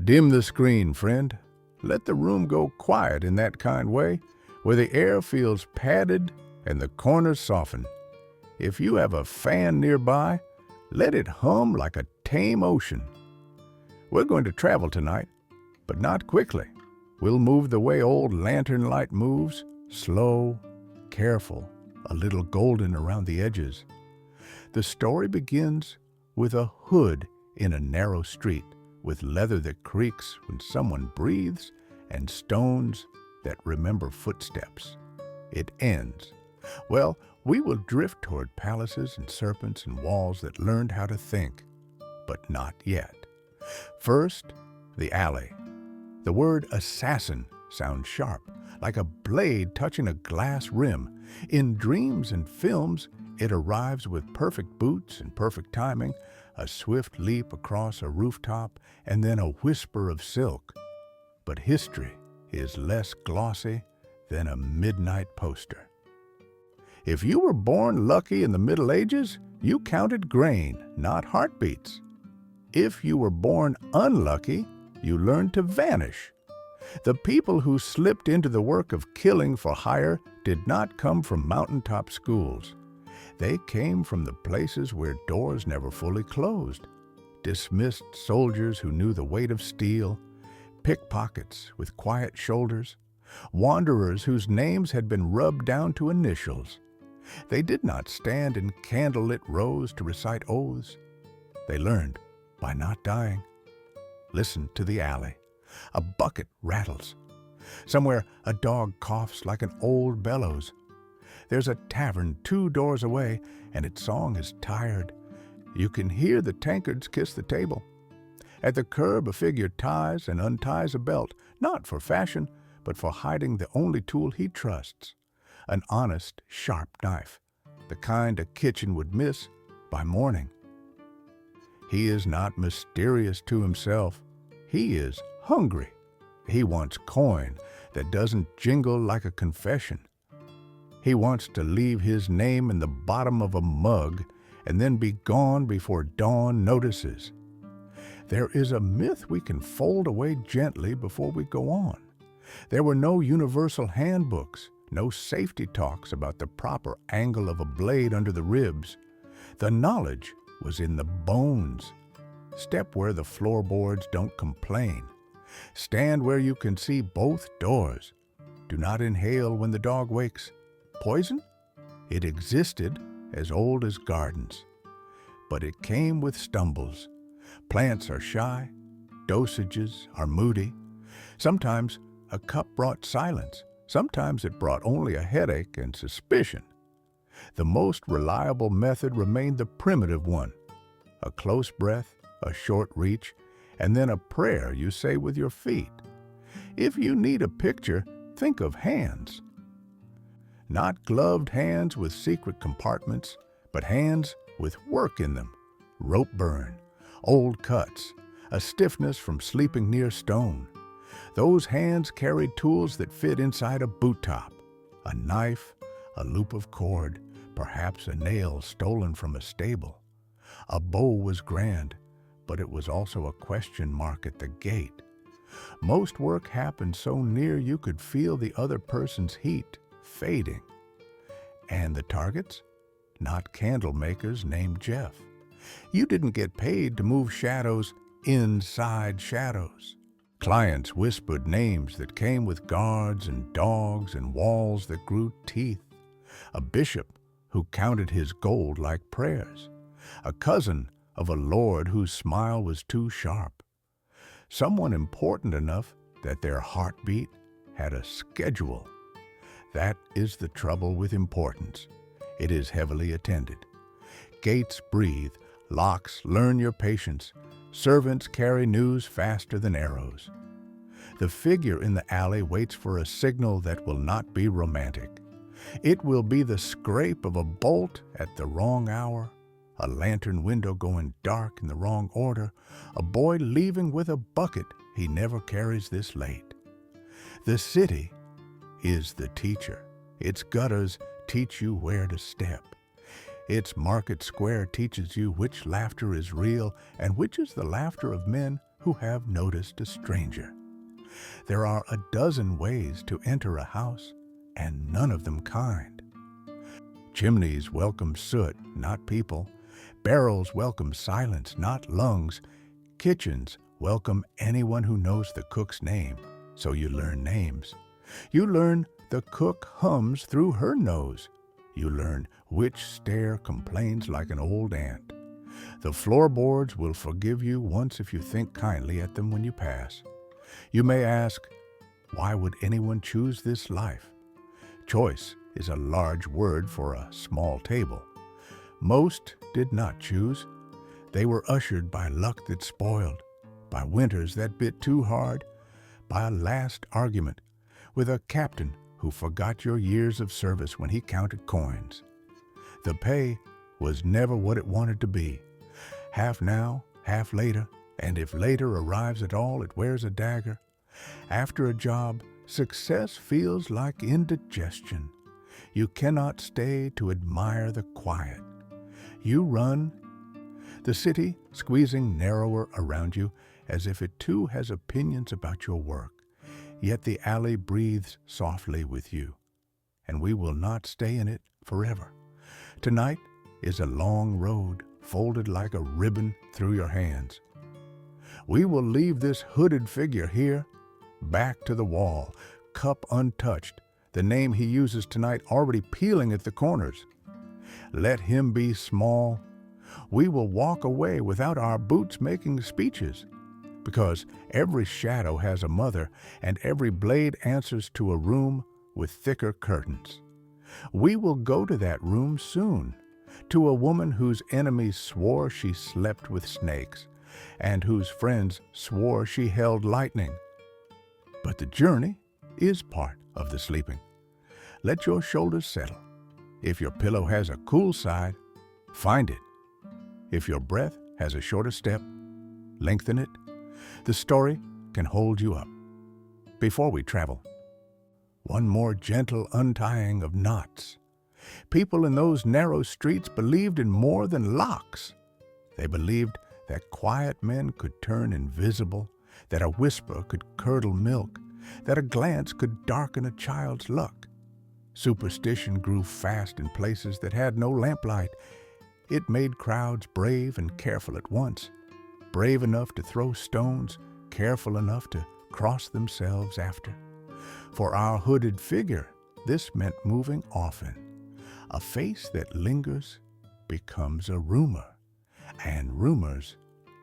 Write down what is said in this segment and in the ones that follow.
Dim the screen, friend. Let the room go quiet in that kind way, where the air feels padded and the corners soften. If you have a fan nearby, let it hum like a tame ocean. We're going to travel tonight, but not quickly. We'll move the way old lantern light moves, slow, careful, a little golden around the edges. The story begins with a hood in a narrow street, with leather that creaks when someone breathes and stones that remember footsteps. It ends. Well, we will drift toward palaces and serpents and walls that learned how to think, but not yet. First, the alley. The word assassin sounds sharp, like a blade touching a glass rim. In dreams and films, it arrives with perfect boots and perfect timing, a swift leap across a rooftop, and then a whisper of silk. But history is less glossy than a midnight poster. If you were born lucky in the Middle Ages, you counted grain, not heartbeats. If you were born unlucky, you learned to vanish. The people who slipped into the work of killing for hire did not come from mountaintop schools. They came from the places where doors never fully closed. Dismissed soldiers who knew the weight of steel, pickpockets with quiet shoulders, wanderers whose names had been rubbed down to initials. They did not stand in candlelit rows to recite oaths. They learned by not dying. Listen to the alley. A bucket rattles. Somewhere a dog coughs like an old bellows. There's a tavern 2 doors away, and its song is tired. You can hear the tankards kiss the table. At the curb, a figure ties and unties a belt, not for fashion, but for hiding the only tool he trusts, an honest, sharp knife, the kind a kitchen would miss by morning. He is not mysterious to himself. He is hungry. He wants coin that doesn't jingle like a confession. He wants to leave his name in the bottom of a mug and then be gone before dawn notices. There is a myth we can fold away gently before we go on. There were no universal handbooks, no safety talks about the proper angle of a blade under the ribs. The knowledge was in the bones. Step where the floorboards don't complain. Stand where you can see both doors. Do not inhale when the dog wakes. Poison? It existed as old as gardens. But it came with stumbles. Plants are shy. Dosages are moody. Sometimes a cup brought silence. Sometimes it brought only a headache and suspicion. The most reliable method remained the primitive one. A close breath, a short reach, and then a prayer you say with your feet. If you need a picture, think of hands. Not gloved hands with secret compartments, but hands with work in them. Rope burn, old cuts, a stiffness from sleeping near stone. Those hands carried tools that fit inside a boot top. A knife, a loop of cord, perhaps a nail stolen from a stable. A bow was grand, but it was also a question mark at the gate. Most work happened so near you could feel the other person's heat fading. And the targets? Not candle makers named Jeff. You didn't get paid to move shadows inside shadows. Clients whispered names that came with guards and dogs and walls that grew teeth. A bishop who counted his gold like prayers. A cousin of a lord whose smile was too sharp. Someone important enough that their heartbeat had a schedule. That is the trouble with importance. It is heavily attended. Gates breathe, locks learn your patience, servants carry news faster than arrows. The figure in the alley waits for a signal that will not be romantic. It will be the scrape of a bolt at the wrong hour, a lantern window going dark in the wrong order, a boy leaving with a bucket he never carries this late. The city is the teacher. Its gutters teach you where to step. Its market square teaches you which laughter is real and which is the laughter of men who have noticed a stranger. There are a dozen ways to enter a house, and none of them kind. Chimneys welcome soot, not people. Barrels welcome silence, not lungs. Kitchens welcome anyone who knows the cook's name, so you learn names. You learn the cook hums through her nose. You learn which stair complains like an old ant. The floorboards will forgive you once if you think kindly at them when you pass. You may ask, why would anyone choose this life? Choice is a large word for a small table. Most did not choose. They were ushered by luck that spoiled, by winters that bit too hard, by a last argument with a captain who forgot your years of service when he counted coins. The pay was never what it wanted to be. Half now, half later, and if later arrives at all, it wears a dagger. After a job, success feels like indigestion. You cannot stay to admire the quiet. You run, the city squeezing narrower around you as if it too has opinions about your work. Yet the alley breathes softly with you, and we will not stay in it forever. Tonight is a long road folded like a ribbon through your hands. We will leave this hooded figure here, back to the wall, cup untouched, the name he uses tonight already peeling at the corners. Let him be small. We will walk away without our boots making speeches, because every shadow has a mother and every blade answers to a room with thicker curtains. We will go to that room soon, to a woman whose enemies swore she slept with snakes and whose friends swore she held lightning. But the journey is part of the sleeping. Let your shoulders settle. If your pillow has a cool side, find it. If your breath has a shorter step, lengthen it. The story can hold you up. Before we travel, one more gentle untying of knots. People in those narrow streets believed in more than locks. They believed that quiet men could turn invisible, that a whisper could curdle milk, that a glance could darken a child's luck. Superstition grew fast in places that had no lamplight. It made crowds brave and careful at once, brave enough to throw stones, careful enough to cross themselves after. For our hooded figure, this meant moving often. A face that lingers becomes a rumor, and rumors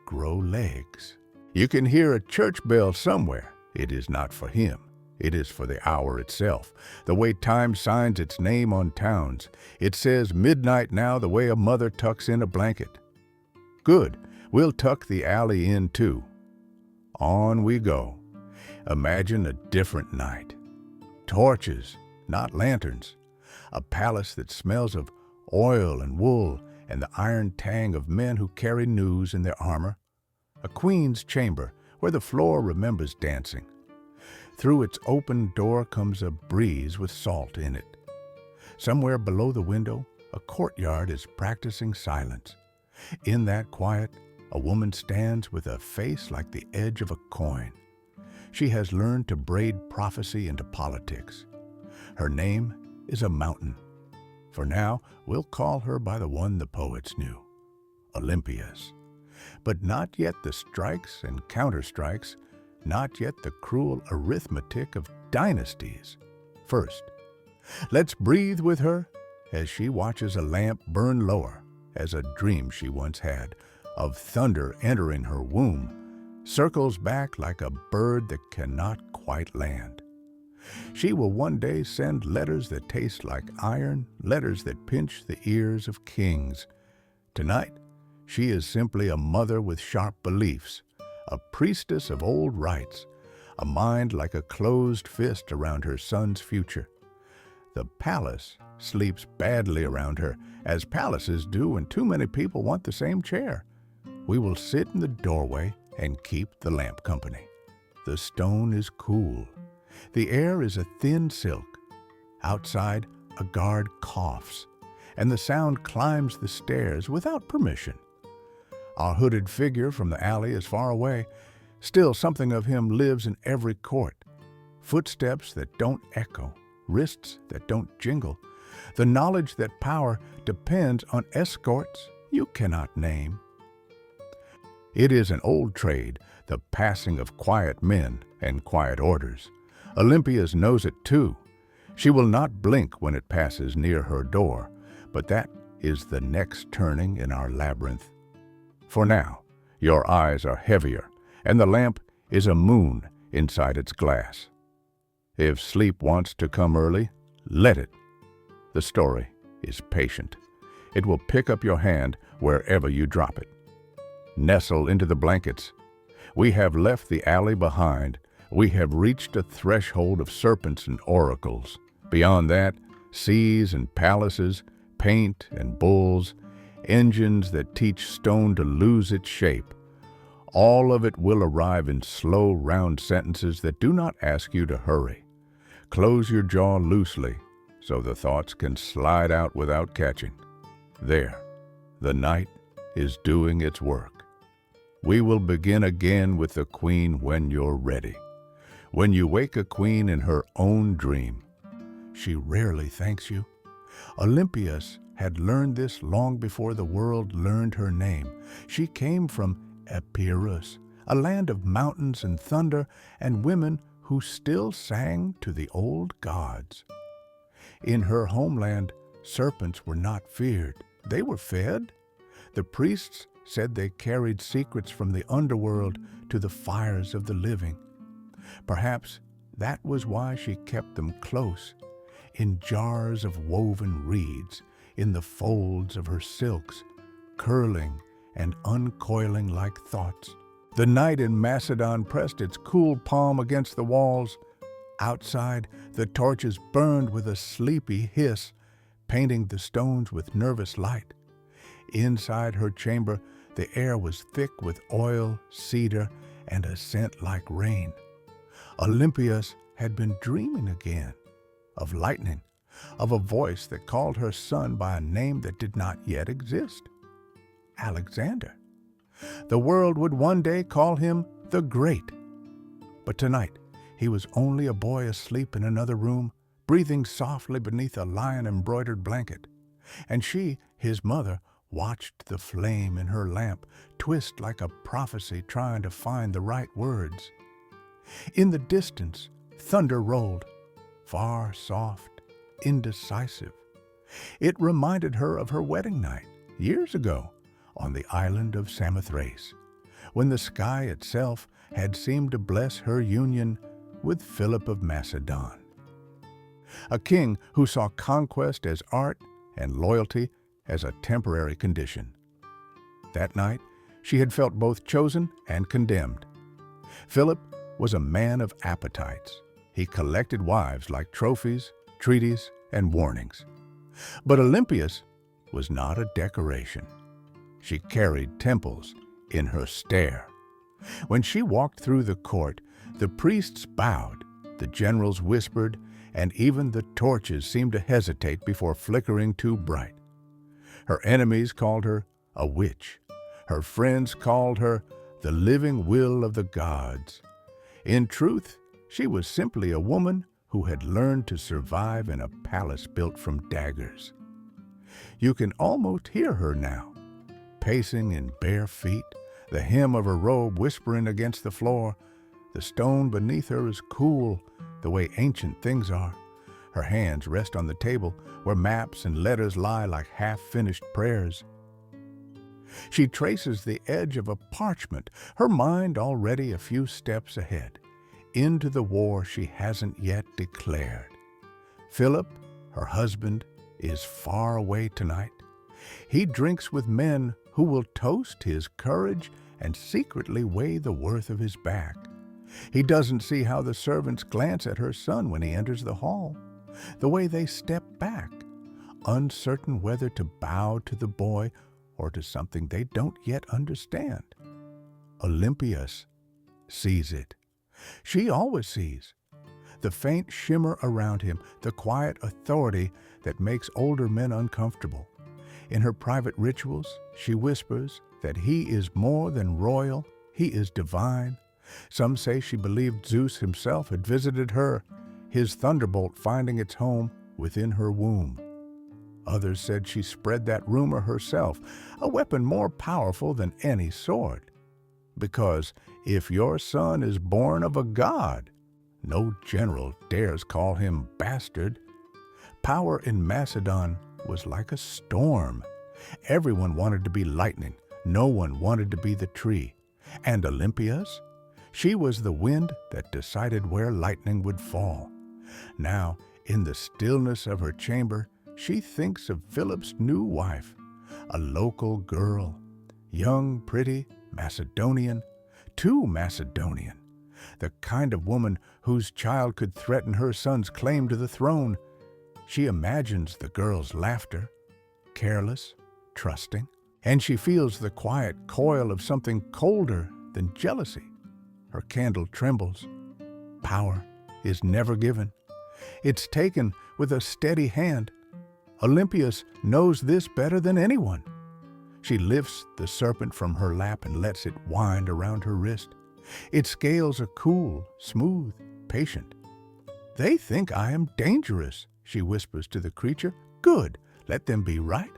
grow legs. You can hear a church bell somewhere. It is not for him. It is for the hour itself, the way time signs its name on towns. It says midnight now the way a mother tucks in a blanket. Good, we'll tuck the alley in too. On we go. Imagine a different night. Torches, not lanterns. A palace that smells of oil and wool and the iron tang of men who carry news in their armor. A queen's chamber where the floor remembers dancing. Through its open door comes a breeze with salt in it. Somewhere below the window, a courtyard is practicing silence. In that quiet, a woman stands with a face like the edge of a coin. She has learned to braid prophecy into politics. Her name is a mountain. For now, we'll call her by the one the poets knew, Olympias. But not yet the strikes and counterstrikes, not yet the cruel arithmetic of dynasties. First, let's breathe with her as she watches a lamp burn lower, as a dream she once had of thunder entering her womb circles back like a bird that cannot quite land. She will one day send letters that taste like iron, letters that pinch the ears of kings. Tonight, she is simply a mother with sharp beliefs, a priestess of old rites, a mind like a closed fist around her son's future. The palace sleeps badly around her, as palaces do when too many people want the same chair. We will sit in the doorway and keep the lamp company. The stone is cool. The air is a thin silk. Outside, a guard coughs, and the sound climbs the stairs without permission. Our hooded figure from the alley is far away. Still, something of him lives in every court. Footsteps that don't echo, wrists that don't jingle, the knowledge that power depends on escorts you cannot name. It is an old trade, the passing of quiet men and quiet orders. Olympias knows it too. She will not blink when it passes near her door, but that is the next turning in our labyrinth. For now, your eyes are heavier, and the lamp is a moon inside its glass. If sleep wants to come early, let it. The story is patient. It will pick up your hand wherever you drop it. Nestle into the blankets. We have left the alley behind. We have reached a threshold of serpents and oracles. Beyond that, seas and palaces, paint and bulls, engines that teach stone to lose its shape. All of it will arrive in slow, round sentences that do not ask you to hurry. Close your jaw loosely so the thoughts can slide out without catching. There, the night is doing its work. We will begin again with the queen when you're ready. When you wake a queen in her own dream, she rarely thanks you. Olympias had learned this long before the world learned her name. She came from Epirus, a land of mountains and thunder and women who still sang to the old gods. In her homeland, serpents were not feared. They were fed. The priests said they carried secrets from the underworld to the fires of the living. Perhaps that was why she kept them close, in jars of woven reeds, in the folds of her silks, curling and uncoiling like thoughts. The night in Macedon pressed its cool palm against the walls. Outside, the torches burned with a sleepy hiss, painting the stones with nervous light. Inside her chamber, the air was thick with oil, cedar, and a scent like rain. Olympias had been dreaming again, of lightning, of a voice that called her son by a name that did not yet exist, Alexander. The world would one day call him the Great. But tonight, he was only a boy asleep in another room, breathing softly beneath a lion-embroidered blanket. And she, his mother, watched the flame in her lamp twist like a prophecy trying to find the right words. In the distance, thunder rolled, far, soft, indecisive. It reminded her of her wedding night, years ago, on the island of Samothrace, when the sky itself had seemed to bless her union with Philip of Macedon, a king who saw conquest as art and loyalty as a temporary condition. That night, she had felt both chosen and condemned. Philip was a man of appetites. He collected wives like trophies, treaties, and warnings. But Olympias was not a decoration. She carried temples in her stare. When she walked through the court, the priests bowed, the generals whispered, and even the torches seemed to hesitate before flickering too bright. Her enemies called her a witch. Her friends called her the living will of the gods. In truth, she was simply a woman who had learned to survive in a palace built from daggers. You can almost hear her now, pacing in bare feet, the hem of her robe whispering against the floor. The stone beneath her is cool, the way ancient things are. Her hands rest on the table where maps and letters lie like half-finished prayers. She traces the edge of a parchment, her mind already a few steps ahead, into the war she hasn't yet declared. Philip, her husband, is far away tonight. He drinks with men who will toast his courage and secretly weigh the worth of his back. He doesn't see how the servants glance at her son when he enters the hall, the way they step back, uncertain whether to bow to the boy or to something they don't yet understand. Olympias sees it. She always sees. The faint shimmer around him, the quiet authority that makes older men uncomfortable. In her private rituals, she whispers that he is more than royal, he is divine, Some say she believed Zeus himself had visited her, his thunderbolt finding its home within her womb. Others said she spread that rumor herself, a weapon more powerful than any sword. Because if your son is born of a god, no general dares call him bastard. Power in Macedon was like a storm. Everyone wanted to be lightning. No one wanted to be the tree. And Olympias? She was the wind that decided where lightning would fall. Now, in the stillness of her chamber, she thinks of Philip's new wife, a local girl, young, pretty, Macedonian, too Macedonian, the kind of woman whose child could threaten her son's claim to the throne. She imagines the girl's laughter, careless, trusting, and she feels the quiet coil of something colder than jealousy. Her candle trembles. Power is never given. It's taken with a steady hand. Olympias knows this better than anyone. She lifts the serpent from her lap and lets it wind around her wrist. Its scales are cool, smooth, patient. "They think I am dangerous," she whispers to the creature. "Good, let them be right."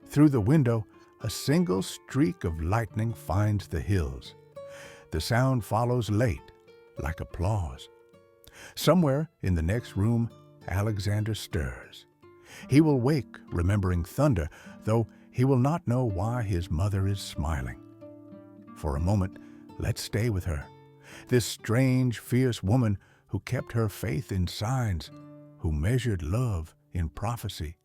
Through the window, a single streak of lightning finds the hills. The sound follows late, like applause. Somewhere in the next room, Alexander stirs. He will wake, remembering thunder, though he will not know why his mother is smiling. For a moment, let's stay with her. This strange, fierce woman who kept her faith in signs, who measured love in prophecy.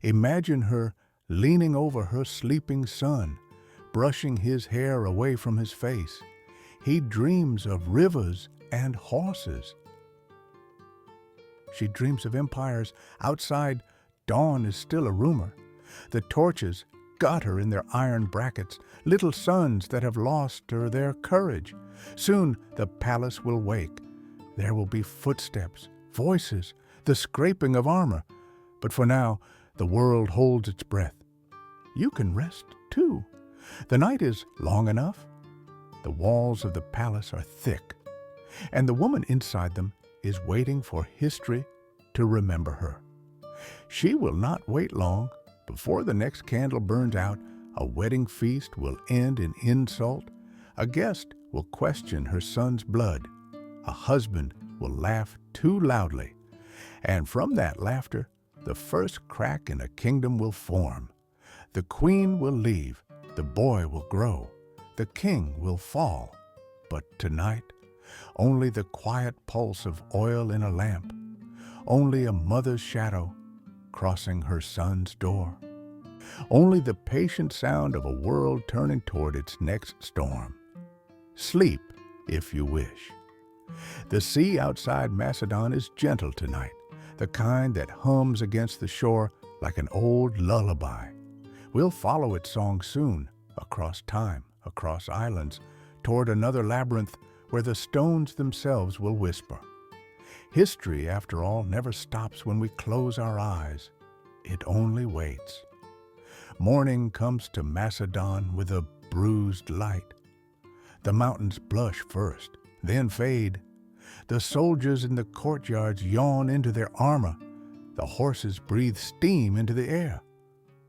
Imagine her leaning over her sleeping son, brushing his hair away from his face. He dreams of rivers and horses. She dreams of empires. Outside, dawn is still a rumor. The torches gutter in their iron brackets, little sons that have lost their courage. Soon the palace will wake. There will be footsteps, voices, the scraping of armor. But for now, the world holds its breath. You can rest, too. The night is long enough. The walls of the palace are thick, and the woman inside them is waiting for history to remember her. She will not wait long. Before the next candle burns out, a wedding feast will end in insult. A guest will question her son's blood. A husband will laugh too loudly. And from that laughter, the first crack in a kingdom will form. The queen will leave. The boy will grow. The king will fall. But tonight, only the quiet pulse of oil in a lamp. Only a mother's shadow crossing her son's door. Only the patient sound of a world turning toward its next storm. Sleep, if you wish. The sea outside Macedon is gentle tonight, the kind that hums against the shore like an old lullaby. We'll follow its song soon, across time, across islands, toward another labyrinth where the stones themselves will whisper. History, after all, never stops when we close our eyes. It only waits. Morning comes to Macedon with a bruised light. The mountains blush first, then fade. The soldiers in the courtyards yawn into their armor. The horses breathe steam into the air.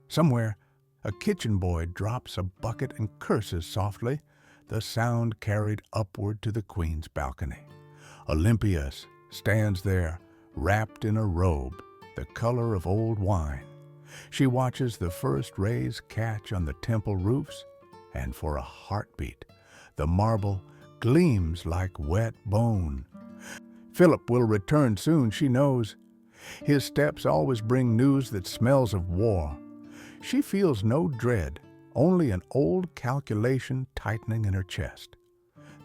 Somewhere, a kitchen boy drops a bucket and curses softly, the sound carried upward to the queen's balcony. Olympias stands there, wrapped in a robe, the color of old wine. She watches the first rays catch on the temple roofs, and for a heartbeat, the marble gleams like wet bone. Philip will return soon, she knows. His steps always bring news that smells of war. She feels no dread, only an old calculation tightening in her chest.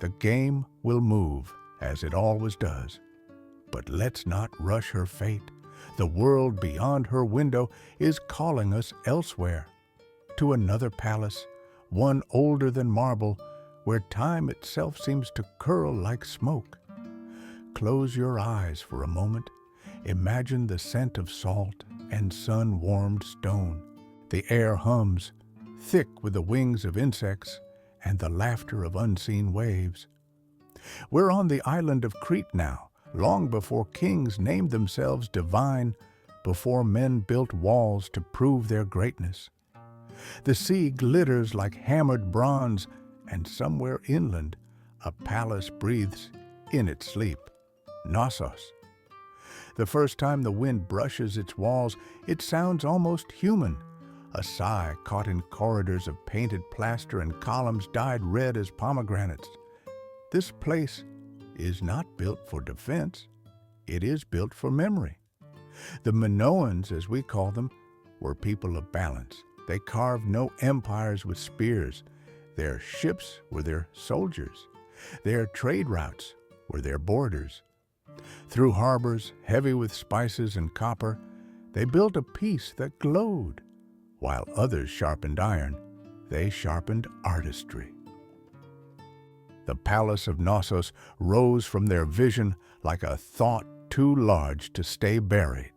The game will move, as it always does. But let's not rush her fate. The world beyond her window is calling us elsewhere, to another palace, one older than marble, where time itself seems to curl like smoke. Close your eyes for a moment. Imagine the scent of salt and sun-warmed stone. The air hums, thick with the wings of insects and the laughter of unseen waves. We're on the island of Crete now, long before kings named themselves divine, before men built walls to prove their greatness. The sea glitters like hammered bronze, and somewhere inland, a palace breathes in its sleep. Knossos. The first time the wind brushes its walls, it sounds almost human. A sigh caught in corridors of painted plaster and columns dyed red as pomegranates. This place is not built for defense. It is built for memory. The Minoans, as we call them, were people of balance. They carved no empires with spears. Their ships were their soldiers. Their trade routes were their borders. Through harbors heavy with spices and copper, they built a peace that glowed. While others sharpened iron, they sharpened artistry. The palace of Knossos rose from their vision like a thought too large to stay buried.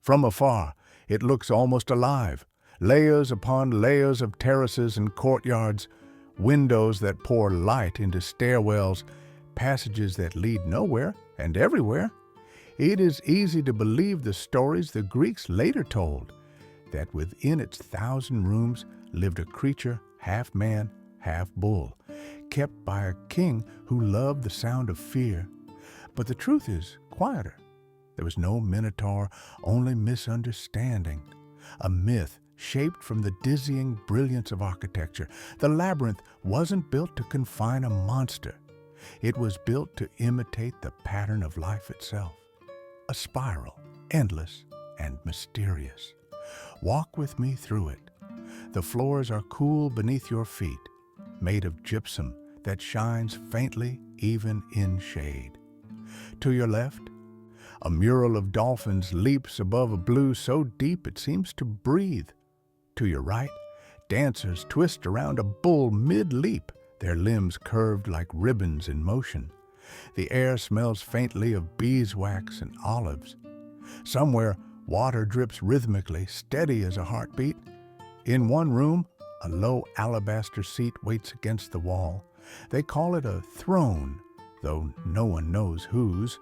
From afar, it looks almost alive, layers upon layers of terraces and courtyards, windows that pour light into stairwells, passages that lead nowhere and everywhere. It is easy to believe the stories the Greeks later told, that within its 1,000 rooms lived a creature half man, half bull, kept by a king who loved the sound of fear. But the truth is quieter. There was no minotaur, only misunderstanding. A myth shaped from the dizzying brilliance of architecture. The labyrinth wasn't built to confine a monster. It was built to imitate the pattern of life itself. A spiral, endless and mysterious. Walk with me through it. The floors are cool beneath your feet, made of gypsum that shines faintly even in shade. To your left, a mural of dolphins leaps above a blue so deep it seems to breathe. To your right, dancers twist around a bull mid-leap, their limbs curved like ribbons in motion. The air smells faintly of beeswax and olives. Somewhere, water drips rhythmically, steady as a heartbeat. In one room, a low alabaster seat waits against the wall. They call it a throne, though no one knows whose.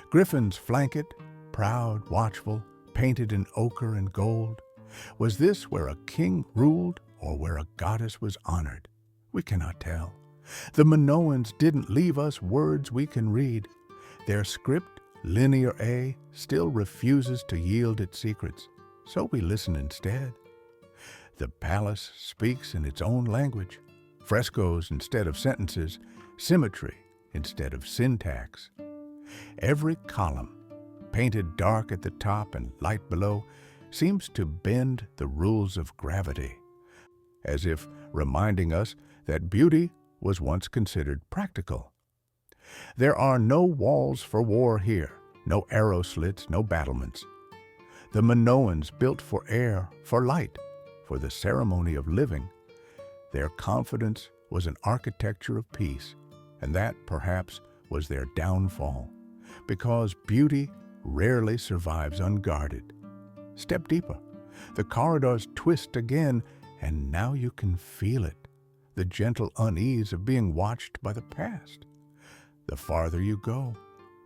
Griffins flank it, proud, watchful, painted in ochre and gold. Was this where a king ruled or where a goddess was honored? We cannot tell. The Minoans didn't leave us words we can read. Their script, linear A, still refuses to yield its secrets, so we listen instead. The palace speaks in its own language, frescoes instead of sentences, symmetry instead of syntax. Every column, painted dark at the top and light below, seems to bend the rules of gravity, as if reminding us that beauty was once considered practical. There are no walls for war here, no arrow slits, no battlements. The Minoans built for air, for light, for the ceremony of living. Their confidence was an architecture of peace, and that, perhaps, was their downfall, because beauty rarely survives unguarded. Step deeper. The corridors twist again, and now you can feel it, the gentle unease of being watched by the past. The farther you go,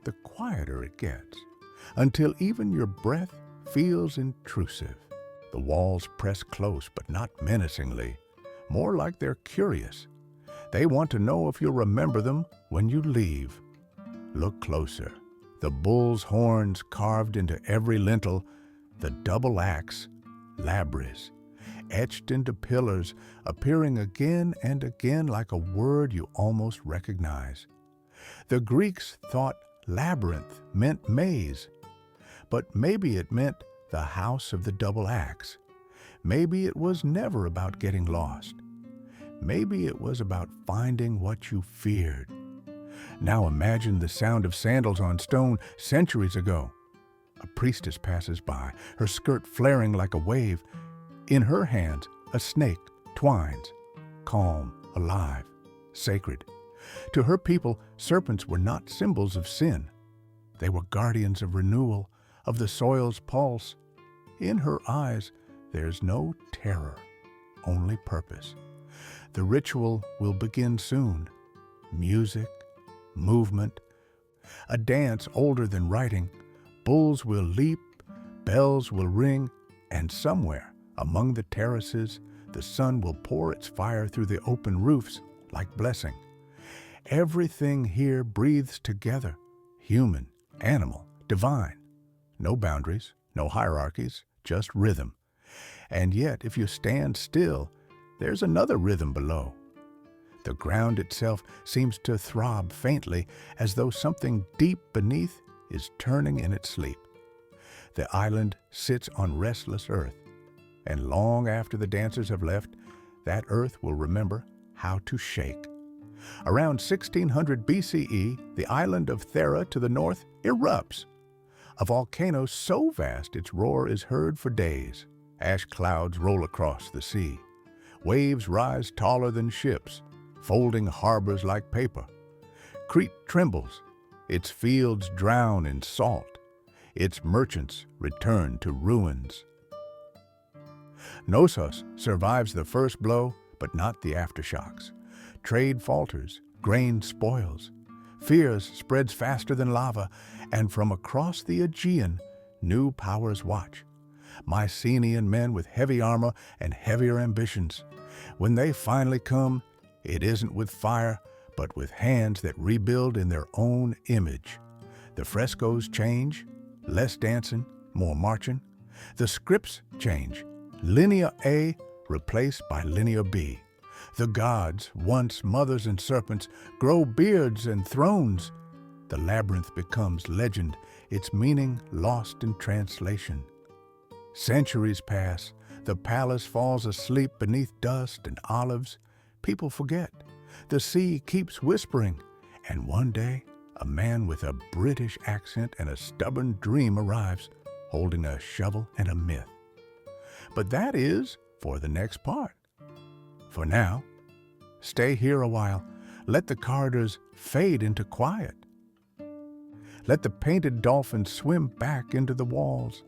the quieter it gets, until even your breath feels intrusive. The walls press close, but not menacingly, more like they're curious. They want to know if you'll remember them when you leave. Look closer. The bull's horns carved into every lintel, the double axe, labris, etched into pillars, appearing again and again like a word you almost recognize. The Greeks thought labyrinth meant maze, but maybe it meant the house of the double axe. Maybe it was never about getting lost. Maybe it was about finding what you feared. Now imagine the sound of sandals on stone centuries ago. A priestess passes by, her skirt flaring like a wave. In her hands, a snake twines, calm, alive, sacred. To her people, serpents were not symbols of sin. They were guardians of renewal, of the soil's pulse. In her eyes, there's no terror, only purpose. The ritual will begin soon. Music, movement, a dance older than writing. Bulls will leap, bells will ring, and somewhere among the terraces, the sun will pour its fire through the open roofs like blessing. Everything here breathes together, human, animal, divine. No boundaries, no hierarchies, just rhythm. And yet, if you stand still, there's another rhythm below. The ground itself seems to throb faintly, as though something deep beneath is turning in its sleep. The island sits on restless earth, and long after the dancers have left, that earth will remember how to shake. Around 1600 BCE, the island of Thera to the north erupts. A volcano so vast its roar is heard for days. Ash clouds roll across the sea. Waves rise taller than ships, folding harbors like paper. Crete trembles. Its fields drown in salt. Its merchants return to ruins. Knossos survives the first blow, but not the aftershocks. Trade falters, grain spoils. Fear spreads faster than lava, and from across the Aegean, new powers watch. Mycenaean men with heavy armor and heavier ambitions. When they finally come, it isn't with fire, but with hands that rebuild in their own image. The frescoes change, less dancing, more marching. The scripts change, Linear A replaced by Linear B. The gods, once mothers and serpents, grow beards and thrones. The labyrinth becomes legend, its meaning lost in translation. Centuries pass, the palace falls asleep beneath dust and olives. People forget. The sea keeps whispering, and one day, a man with a British accent and a stubborn dream arrives, holding a shovel and a myth. But that is for the next part. For now, stay here a while. Let the corridors fade into quiet. Let the painted dolphins swim back into the walls.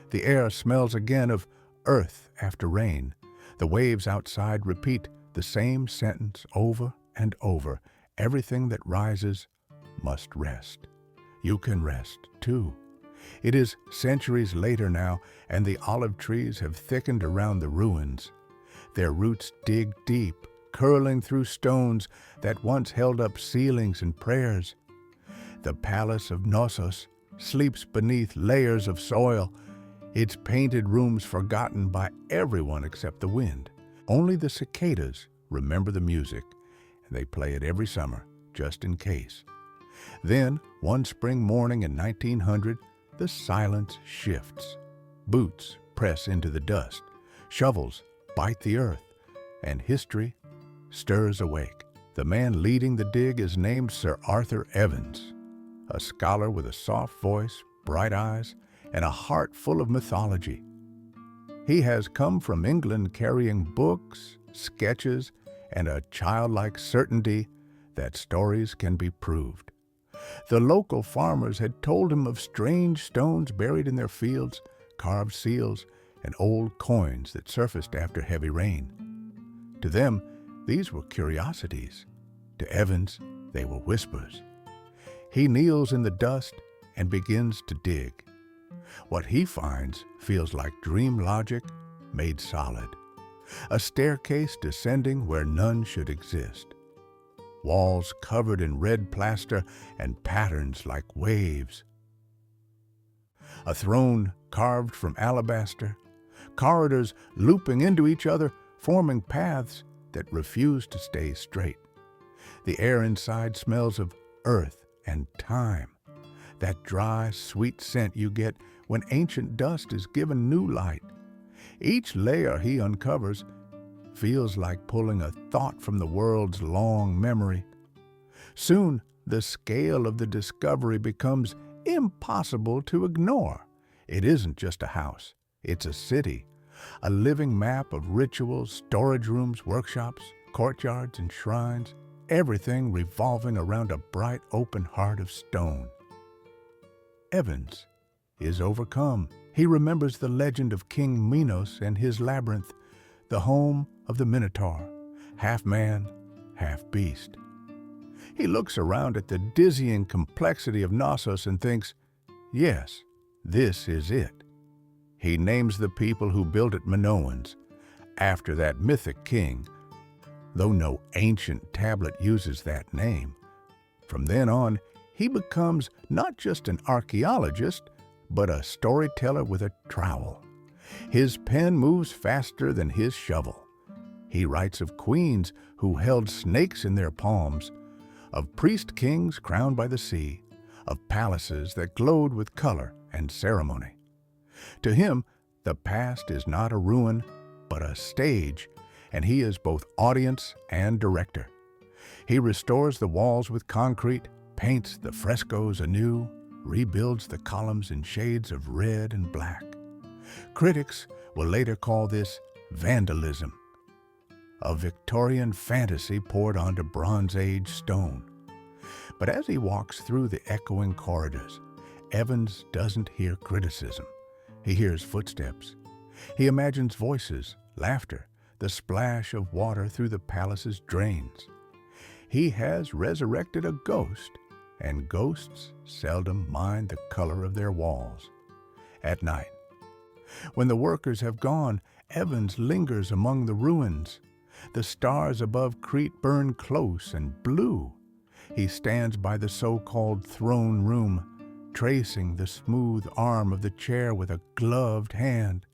The air smells again of earth after rain. The waves outside repeat the same sentence over and over. Everything that rises must rest. You can rest, too. It is centuries later now, and the olive trees have thickened around the ruins. Their roots dig deep, curling through stones that once held up ceilings and prayers. The palace of Knossos sleeps beneath layers of soil, its painted rooms forgotten by everyone except the wind. Only the cicadas remember the music, and they play it every summer, just in case. Then, one spring morning in 1900, the silence shifts. Boots press into the dust, shovels bite the earth, and history stirs awake. The man leading the dig is named Sir Arthur Evans, a scholar with a soft voice, bright eyes, and a heart full of mythology. He has come from England carrying books, sketches, and a childlike certainty that stories can be proved. The local farmers had told him of strange stones buried in their fields, carved seals, and old coins that surfaced after heavy rain. To them, these were curiosities. To Evans, they were whispers. He kneels in the dust and begins to dig. What he finds feels like dream logic made solid. A staircase descending where none should exist. Walls covered in red plaster and patterns like waves. A throne carved from alabaster. Corridors looping into each other, forming paths that refuse to stay straight. The air inside smells of earth and time. That dry, sweet scent you get when ancient dust is given new light. Each layer he uncovers feels like pulling a thought from the world's long memory. Soon, the scale of the discovery becomes impossible to ignore. It isn't just a house, it's a city, a living map of rituals, storage rooms, workshops, courtyards, and shrines, everything revolving around a bright, open heart of stone. Evans is overcome. He remembers the legend of King Minos and his labyrinth, the home of the Minotaur, half man, half beast. He looks around at the dizzying complexity of Knossos and thinks, yes, this is it. He names the people who built it Minoans, after that mythic king, though no ancient tablet uses that name. From then on, he becomes not just an archaeologist, but a storyteller with a trowel. His pen moves faster than his shovel. He writes of queens who held snakes in their palms, of priest kings crowned by the sea, of palaces that glowed with color and ceremony. To him, the past is not a ruin, but a stage, and he is both audience and director. He restores the walls with concrete, paints the frescoes anew, rebuilds the columns in shades of red and black. Critics will later call this vandalism, a Victorian fantasy poured onto Bronze Age stone. But as he walks through the echoing corridors, Evans doesn't hear criticism. He hears footsteps. He imagines voices, laughter, the splash of water through the palace's drains. He has resurrected a ghost, and ghosts seldom mind the color of their walls. At night, when the workers have gone, Evans lingers among the ruins. The stars above Crete burn close and blue. He stands by the so-called throne room, tracing the smooth arm of the chair with a gloved hand.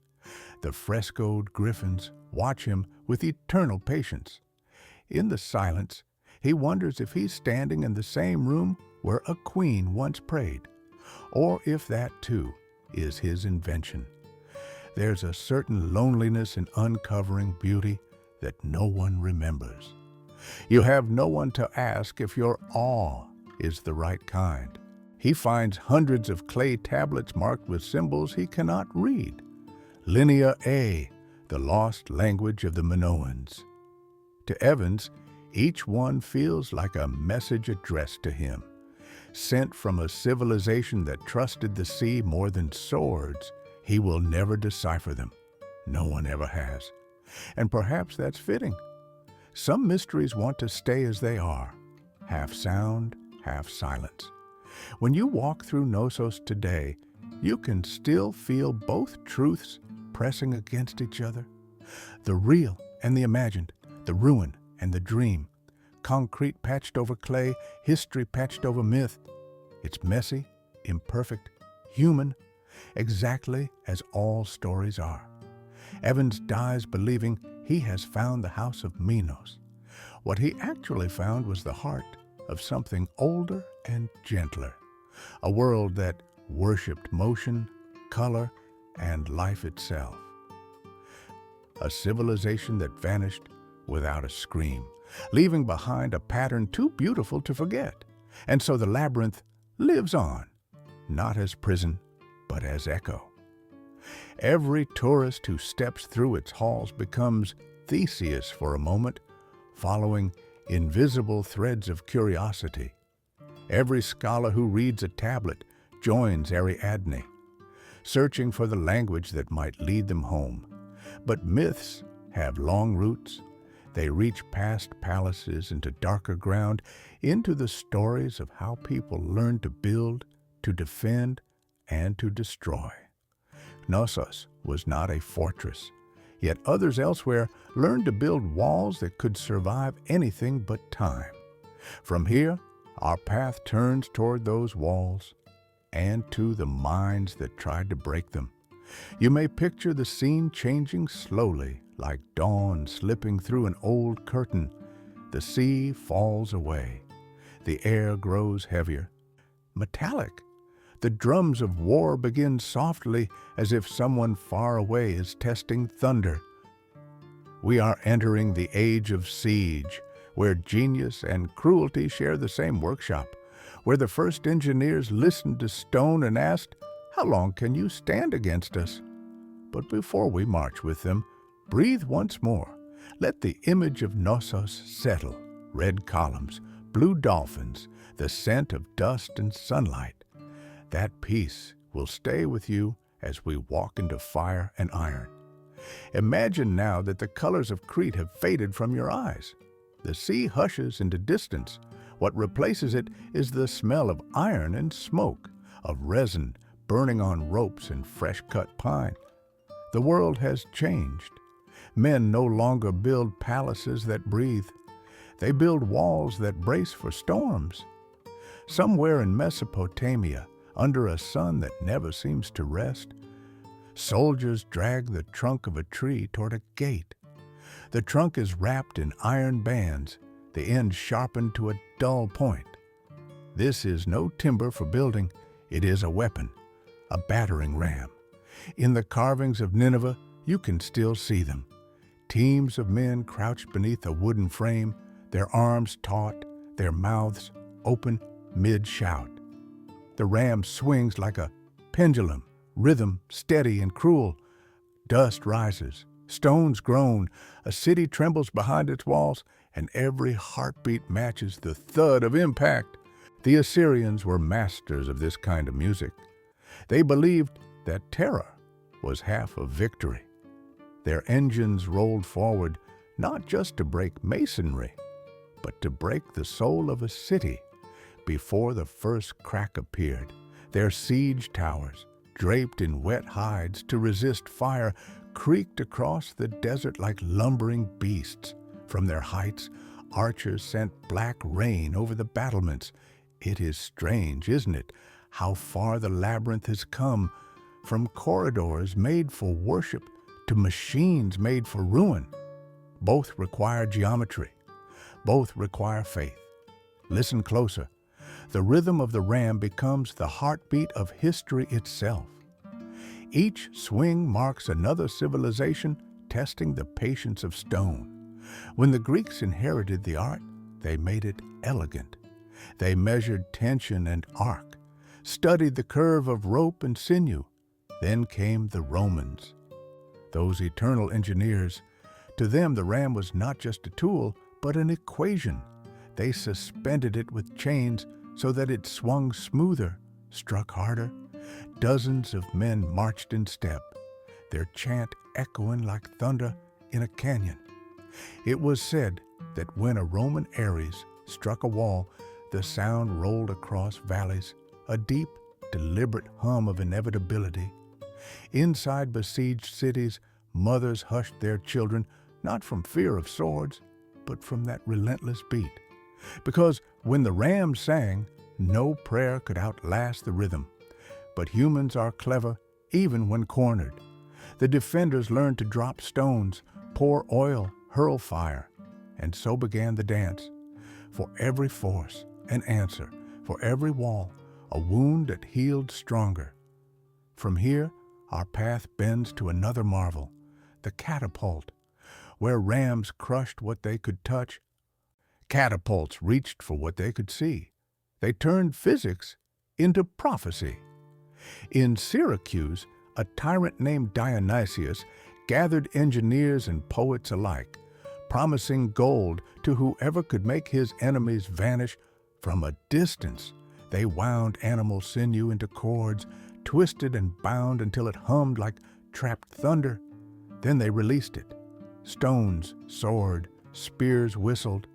The frescoed griffins watch him with eternal patience. In the silence, he wonders if he's standing in the same room where a queen once prayed, or if that, too, is his invention. There's a certain loneliness in uncovering beauty that no one remembers. You have no one to ask if your awe is the right kind. He finds hundreds of clay tablets marked with symbols he cannot read. Linea A, the lost language of the Minoans. To Evans, each one feels like a message addressed to him, sent from a civilization that trusted the sea more than swords. He will never decipher them. No one ever has. And perhaps that's fitting. Some mysteries want to stay as they are, half sound, half silence. When you walk through Knossos today, you can still feel both truths pressing against each other. The real and the imagined, the ruin and the dream, concrete patched over clay, history patched over myth. It's messy, imperfect, human, exactly as all stories are. Evans dies believing he has found the house of Minos. What he actually found was the heart of something older and gentler, a world that worshipped motion, color, and life itself. A civilization that vanished without a scream, leaving behind a pattern too beautiful to forget. And so the labyrinth lives on, not as prison, but as echo. Every tourist who steps through its halls becomes Theseus for a moment, following invisible threads of curiosity. Every scholar who reads a tablet joins Ariadne, searching for the language that might lead them home. But myths have long roots. They reach past palaces into darker ground, into the stories of how people learned to build, to defend, and to destroy. Knossos was not a fortress, yet others elsewhere learned to build walls that could survive anything but time. From here, our path turns toward those walls and to the minds that tried to break them. You may picture the scene changing slowly, like dawn slipping through an old curtain. The sea falls away. The air grows heavier, metallic. The drums of war begin softly, as if someone far away is testing thunder. We are entering the age of siege, where genius and cruelty share the same workshop, where the first engineers listened to stone and asked, "How long can you stand against us?" But before we march with them, breathe once more. Let the image of Knossos settle. Red columns, blue dolphins, the scent of dust and sunlight. That peace will stay with you as we walk into fire and iron. Imagine now that the colors of Crete have faded from your eyes. The sea hushes into distance, What replaces it is the smell of iron and smoke, of resin burning on ropes and fresh-cut pine. The world has changed. Men no longer build palaces that breathe. They build walls that brace for storms. Somewhere in Mesopotamia, under a sun that never seems to rest, soldiers drag the trunk of a tree toward a gate. The trunk is wrapped in iron bands, the end sharpened to a dull point. This is no timber for building, it is a weapon, a battering ram. In the carvings of Nineveh, you can still see them. Teams of men crouched beneath a wooden frame, their arms taut, their mouths open mid-shout. The ram swings like a pendulum, rhythm steady and cruel. Dust rises, stones groan, a city trembles behind its walls, and every heartbeat matches the thud of impact. The Assyrians were masters of this kind of music. They believed that terror was half of victory. Their engines rolled forward not just to break masonry, but to break the soul of a city. Before the first crack appeared, their siege towers, draped in wet hides to resist fire, creaked across the desert like lumbering beasts. From their heights, archers sent black rain over the battlements. It is strange, isn't it, how far the labyrinth has come, from corridors made for worship to machines made for ruin. Both require geometry. Both require faith. Listen closer. The rhythm of the ram becomes the heartbeat of history itself. Each swing marks another civilization testing the patience of stone. When the Greeks inherited the art, they made it elegant. They measured tension and arc, studied the curve of rope and sinew. Then came the Romans, those eternal engineers. To them, the ram was not just a tool, but an equation. They suspended it with chains so that it swung smoother, struck harder. Dozens of men marched in step, their chant echoing like thunder in a canyon. It was said that when a Roman Ares struck a wall, the sound rolled across valleys, a deep, deliberate hum of inevitability. Inside besieged cities, mothers hushed their children, not from fear of swords, but from that relentless beat. Because when the ram sang, no prayer could outlast the rhythm. But humans are clever even when cornered. The defenders learned to drop stones, pour oil, hurl fire. And so began the dance. For every force, an answer. For every wall, a wound that healed stronger. From here, our path bends to another marvel, the catapult. Where rams crushed what they could touch, catapults reached for what they could see. They turned physics into prophecy. In Syracuse, a tyrant named Dionysius gathered engineers and poets alike, promising gold to whoever could make his enemies vanish from a distance. They wound animal sinew into cords, twisted and bound until it hummed like trapped thunder. Then they released it. Stones soared, spears whistled.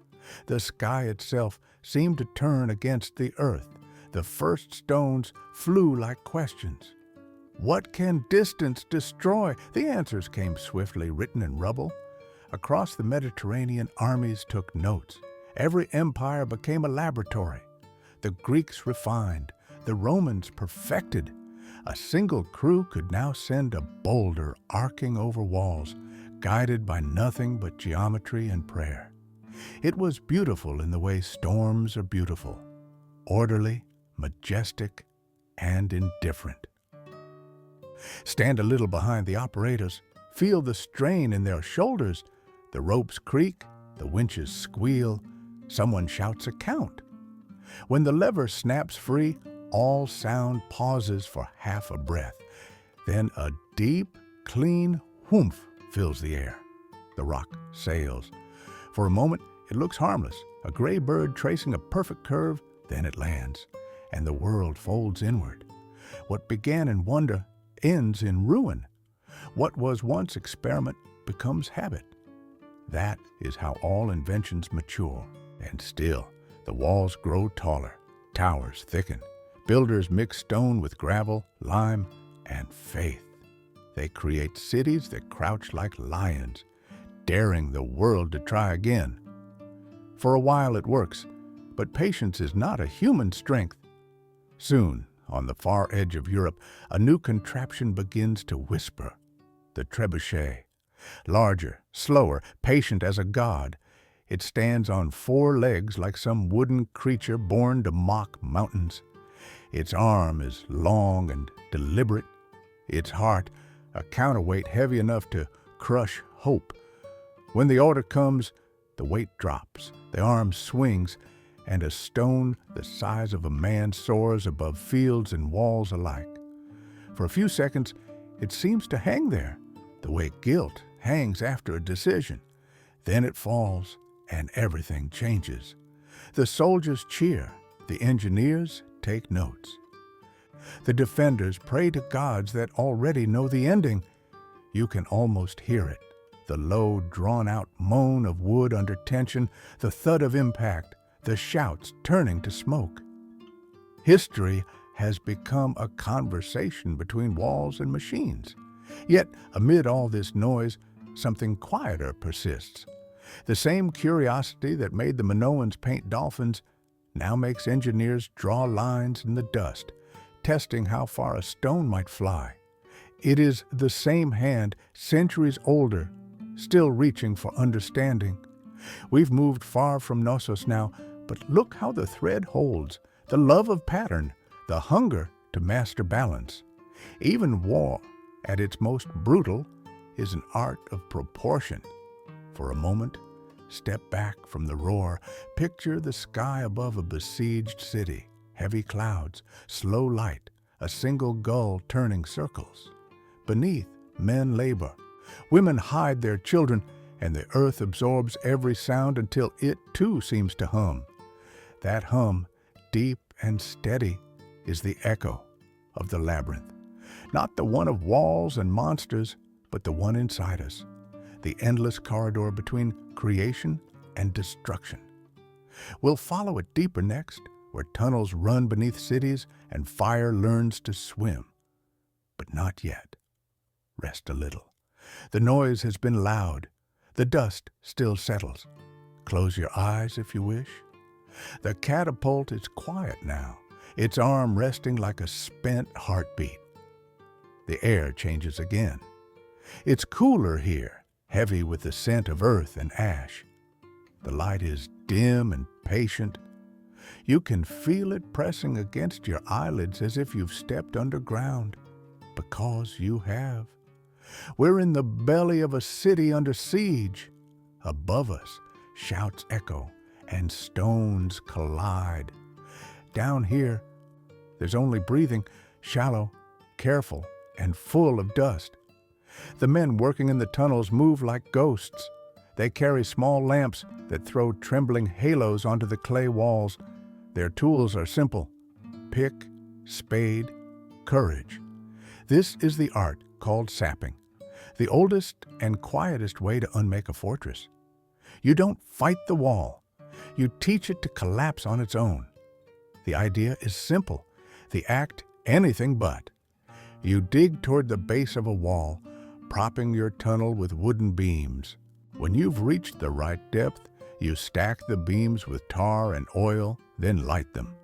The sky itself seemed to turn against the earth. The first stones flew like questions. What can distance destroy? The answers came swiftly, written in rubble. Across the Mediterranean, armies took notes. Every empire became a laboratory. The Greeks refined, the Romans perfected. A single crew could now send a boulder arcing over walls, guided by nothing but geometry and prayer. It was beautiful in the way storms are beautiful, orderly, majestic, and indifferent. Stand a little behind the operators, feel the strain in their shoulders. The ropes creak, the winches squeal, someone shouts a count. When the lever snaps free, all sound pauses for half a breath. Then a deep, clean whoomph fills the air. The rock sails. For a moment, it looks harmless, a gray bird tracing a perfect curve, then it lands, and the world folds inward. What began in wonder ends in ruin. What was once experiment becomes habit. That is how all inventions mature, and still, The walls grow taller, towers thicken. Builders mix stone with gravel, lime, and faith. They create cities that crouch like lions, daring the world to try again. For a while it works, but patience is not a human strength. Soon, on the far edge of Europe, a new contraption begins to whisper. The trebuchet. Larger, slower, patient as a god, it stands on 4 legs like some wooden creature born to mock mountains. Its arm is long and deliberate. Its heart, a counterweight heavy enough to crush hope. When the order comes, the weight drops, the arm swings, and a stone the size of a man soars above fields and walls alike. For a few seconds, it seems to hang there, the way guilt hangs after a decision. Then it falls, and everything changes. The soldiers cheer, the engineers take notes. The defenders pray to gods that already know the ending. You can almost hear it, the low, drawn-out moan of wood under tension, the thud of impact, the shouts turning to smoke. History has become a conversation between walls and machines. Yet, amid all this noise, something quieter persists. The same curiosity that made the Minoans paint dolphins now makes engineers draw lines in the dust, testing how far a stone might fly. It is the same hand, centuries older, still reaching for understanding. We've moved far from Knossos now, but look how the thread holds, the love of pattern, the hunger to master balance. Even war, at its most brutal, is an art of proportion. For a moment, step back from the roar, picture the sky above a besieged city, heavy clouds, slow light, a single gull turning circles. Beneath, men labor, women hide their children, and the earth absorbs every sound until it too seems to hum. That hum, deep and steady, is the echo of the labyrinth. Not the one of walls and monsters, but the one inside us, the endless corridor between creation and destruction. We'll follow it deeper next, where tunnels run beneath cities and fire learns to swim. But not yet. Rest a little. The noise has been loud. The dust still settles. Close your eyes if you wish. The catapult is quiet now, its arm resting like a spent heartbeat. The air changes again. It's cooler here, heavy with the scent of earth and ash. The light is dim and patient. You can feel it pressing against your eyelids as if you've stepped underground, because you have. We're in the belly of a city under siege. Above us, shouts echo and stones collide. Down here, there's only breathing, shallow, careful, and full of dust. The men working in the tunnels move like ghosts. They carry small lamps that throw trembling halos onto the clay walls. Their tools are simple: pick, spade, courage. This is the art called sapping, the oldest and quietest way to unmake a fortress. You don't fight the wall. You teach it to collapse on its own. The idea is simple, the act anything but. You dig toward the base of a wall, propping your tunnel with wooden beams. When you've reached the right depth, you stack the beams with tar and oil, then light them.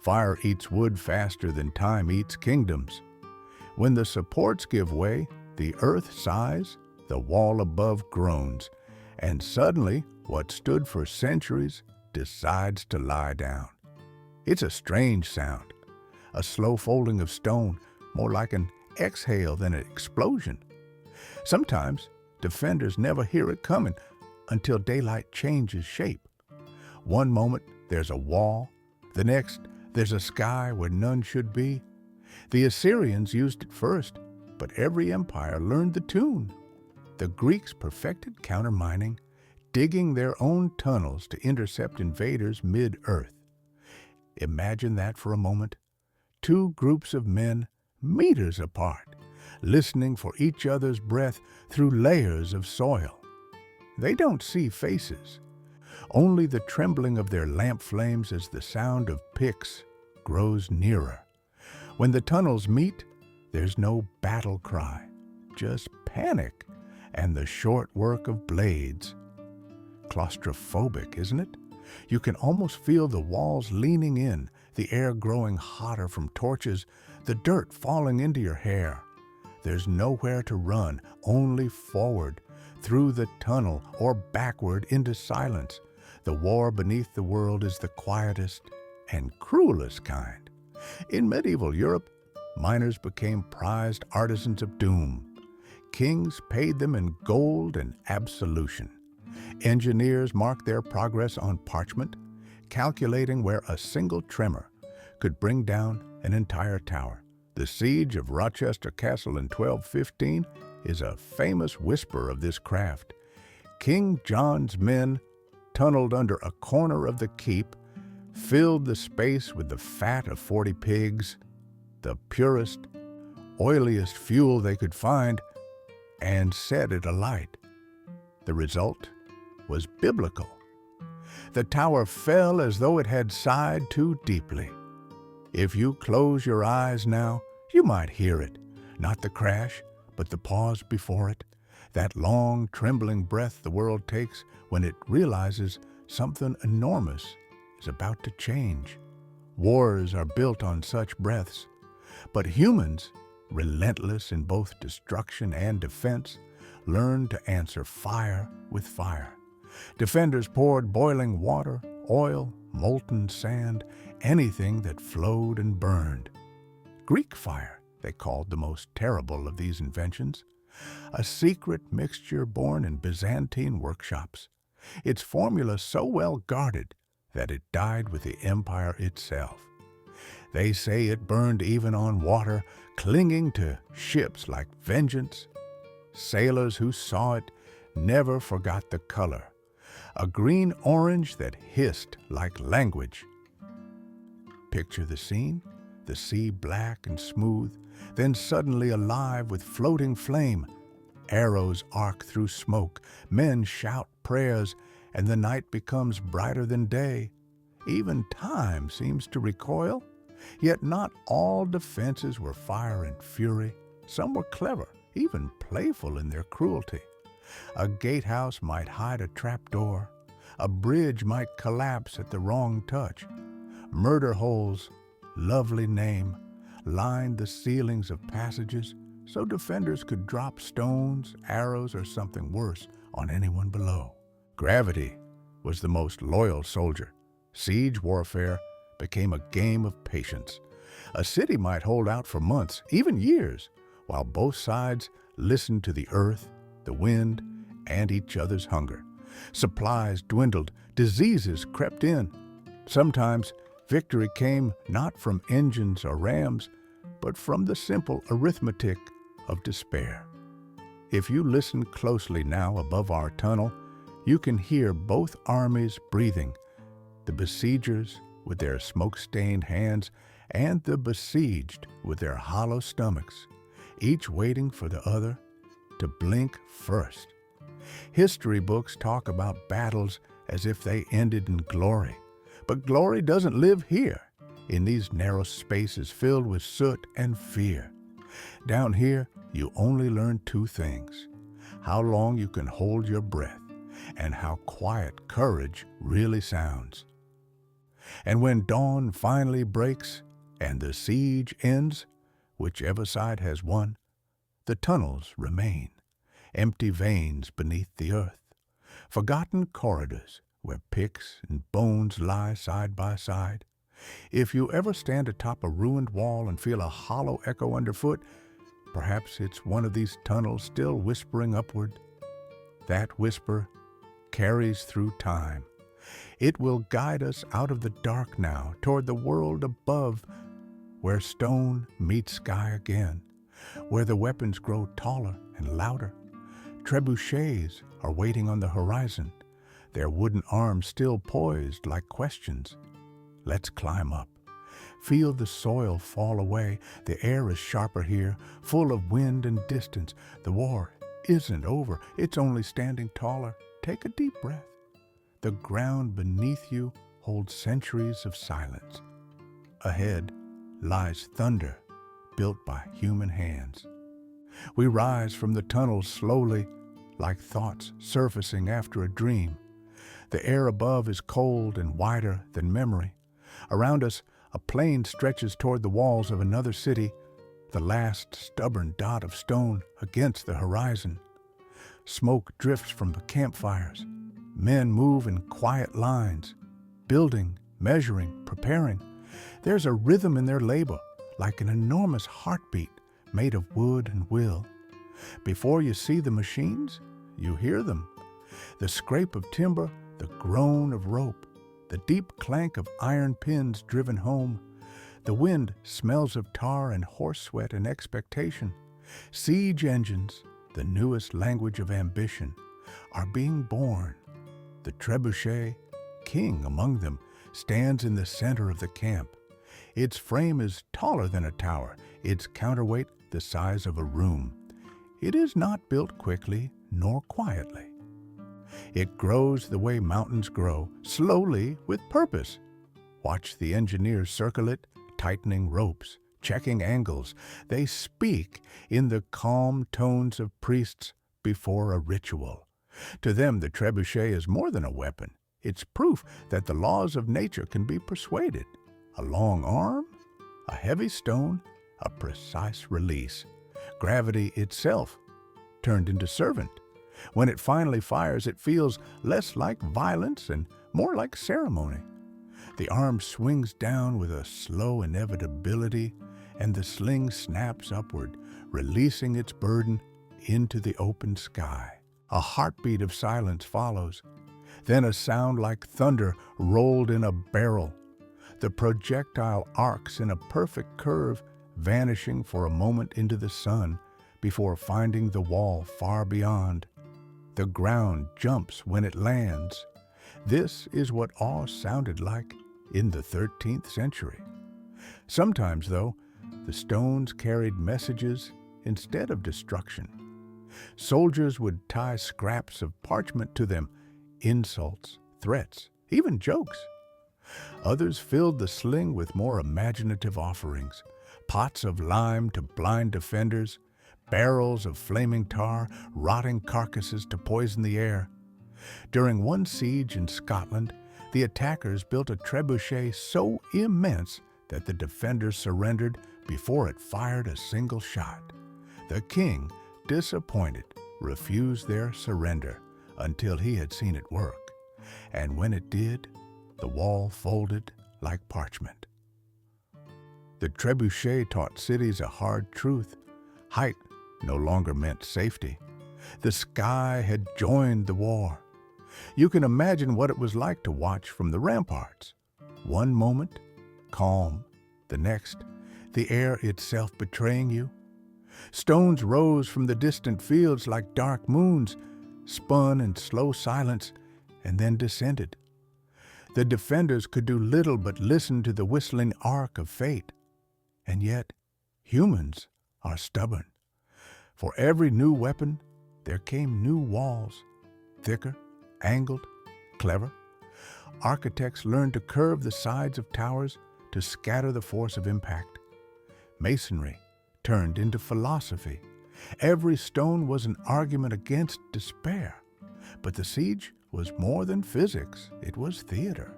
Fire eats wood faster than time eats kingdoms. When the supports give way, the earth sighs, the wall above groans, and suddenly what stood for centuries decides to lie down. It's a strange sound, a slow folding of stone, more like an exhale than an explosion. Sometimes defenders never hear it coming until daylight changes shape. One moment there's a wall, the next there's a sky where none should be. The Assyrians used it first, but every empire learned the tune. The Greeks perfected countermining, digging their own tunnels to intercept invaders mid-earth. Imagine that for a moment. Two groups of men, meters apart, listening for each other's breath through layers of soil. They don't see faces. only the trembling of their lamp flames as the sound of picks grows nearer. When the tunnels meet, there's no battle cry, just panic and the short work of blades. Claustrophobic, isn't it? You can almost feel the walls leaning in, the air growing hotter from torches, the dirt falling into your hair. There's nowhere to run, only forward, through the tunnel or backward into silence. The war beneath the world is the quietest and cruelest kind. In medieval Europe, miners became prized artisans of doom. Kings paid them in gold and absolution. Engineers marked their progress on parchment, calculating where a single tremor could bring down an entire tower. The siege of Rochester Castle in 1215 is a famous whisper of this craft. King John's men tunneled under a corner of the keep, filled the space with the fat of 40 pigs, the purest, oiliest fuel they could find, and set it alight. The result was biblical. The tower fell as though it had sighed too deeply. If you close your eyes now, you might hear it, not the crash, but the pause before it, that long, trembling breath the world takes when it realizes something enormous is about to change. Wars are built on such breaths, but humans, relentless in both destruction and defense, learned to answer fire with fire. Defenders poured boiling water, oil, molten sand, anything that flowed and burned. Greek fire, they called the most terrible of these inventions, a secret mixture born in Byzantine workshops. Its formula so well guarded that it died with the empire itself. They say it burned even on water, clinging to ships like vengeance. Sailors who saw it never forgot the color, a green-orange that hissed like language. Picture the scene, the sea black and smooth, then suddenly alive with floating flame. Arrows arc through smoke, men shout prayers, and the night becomes brighter than day. Even time seems to recoil. Yet not all defenses were fire and fury. Some were clever, even playful in their cruelty. A gatehouse might hide a trapdoor. A bridge might collapse at the wrong touch. Murder holes, lovely name, lined the ceilings of passages so defenders could drop stones, arrows, or something worse on anyone below. Gravity was the most loyal soldier. Siege warfare became a game of patience. A city might hold out for months, even years, while both sides listened to the earth, the wind, and each other's hunger. Supplies dwindled, diseases crept in. Sometimes victory came not from engines or rams, but from the simple arithmetic of despair. If you listen closely now above our tunnel, you can hear both armies breathing, the besiegers with their smoke-stained hands and the besieged with their hollow stomachs, each waiting for the other to blink first. History books talk about battles as if they ended in glory, but glory doesn't live here, in these narrow spaces filled with soot and fear. Down here, you only learn two things: how long you can hold your breath and how quiet courage really sounds. And when dawn finally breaks and the siege ends, whichever side has won, the tunnels remain, empty veins beneath the earth, forgotten corridors where picks and bones lie side by side. If you ever stand atop a ruined wall and feel a hollow echo underfoot, perhaps it's one of these tunnels still whispering upward. That whisper carries through time. It will guide us out of the dark now toward the world above, where stone meets sky again, where the weapons grow taller and louder. Trebuchets are waiting on the horizon, their wooden arms still poised like questions. Let's climb up. Feel the soil fall away. The air is sharper here, full of wind and distance. The war isn't over. It's only standing taller. Take a deep breath. The ground beneath you holds centuries of silence. Ahead lies thunder built by human hands. We rise from the tunnel slowly, like thoughts surfacing after a dream. The air above is cold and wider than memory. Around us, a plain stretches toward the walls of another city, the last stubborn dot of stone against the horizon. Smoke drifts from the campfires. Men move in quiet lines, building, measuring, preparing. There's a rhythm in their labor, like an enormous heartbeat made of wood and will. Before you see the machines, you hear them. The scrape of timber, the groan of rope, the deep clank of iron pins driven home. The wind smells of tar and horse sweat and expectation. Siege engines, the newest language of ambition, are being born. The trebuchet, king among them, stands in the center of the camp. Its frame is taller than a tower, its counterweight the size of a room. It is not built quickly nor quietly. It grows the way mountains grow, slowly with purpose. Watch the engineers circle it, tightening ropes, checking angles. They speak in the calm tones of priests before a ritual. To them, the trebuchet is more than a weapon. It's proof that the laws of nature can be persuaded. A long arm, a heavy stone, a precise release. Gravity itself turned into servant. When it finally fires, it feels less like violence and more like ceremony. The arm swings down with a slow inevitability, and the sling snaps upward, releasing its burden into the open sky. A heartbeat of silence follows. Then a sound like thunder rolled in a barrel. The projectile arcs in a perfect curve, vanishing for a moment into the sun before finding the wall far beyond. The ground jumps when it lands. This is what awe sounded like in the 13th century. Sometimes, though, the stones carried messages instead of destruction. Soldiers would tie scraps of parchment to them, insults, threats, even jokes. Others filled the sling with more imaginative offerings, pots of lime to blind defenders, barrels of flaming tar, rotting carcasses to poison the air. During one siege in Scotland, the attackers built a trebuchet so immense that the defenders surrendered before it fired a single shot. The king, disappointed, refused their surrender until he had seen it work. And when it did, the wall folded like parchment. The trebuchet taught cities a hard truth. Height no longer meant safety. The sky had joined the war. You can imagine what it was like to watch from the ramparts. One moment, calm. The next, the air itself betraying you. Stones rose from the distant fields like dark moons, spun in slow silence, and then descended. The defenders could do little but listen to the whistling arc of fate. And yet, humans are stubborn. For every new weapon, there came new walls, thicker, angled, clever. Architects learned to curve the sides of towers to scatter the force of impact. Masonry turned into philosophy. Every stone was an argument against despair. But the siege was more than physics. It was theater,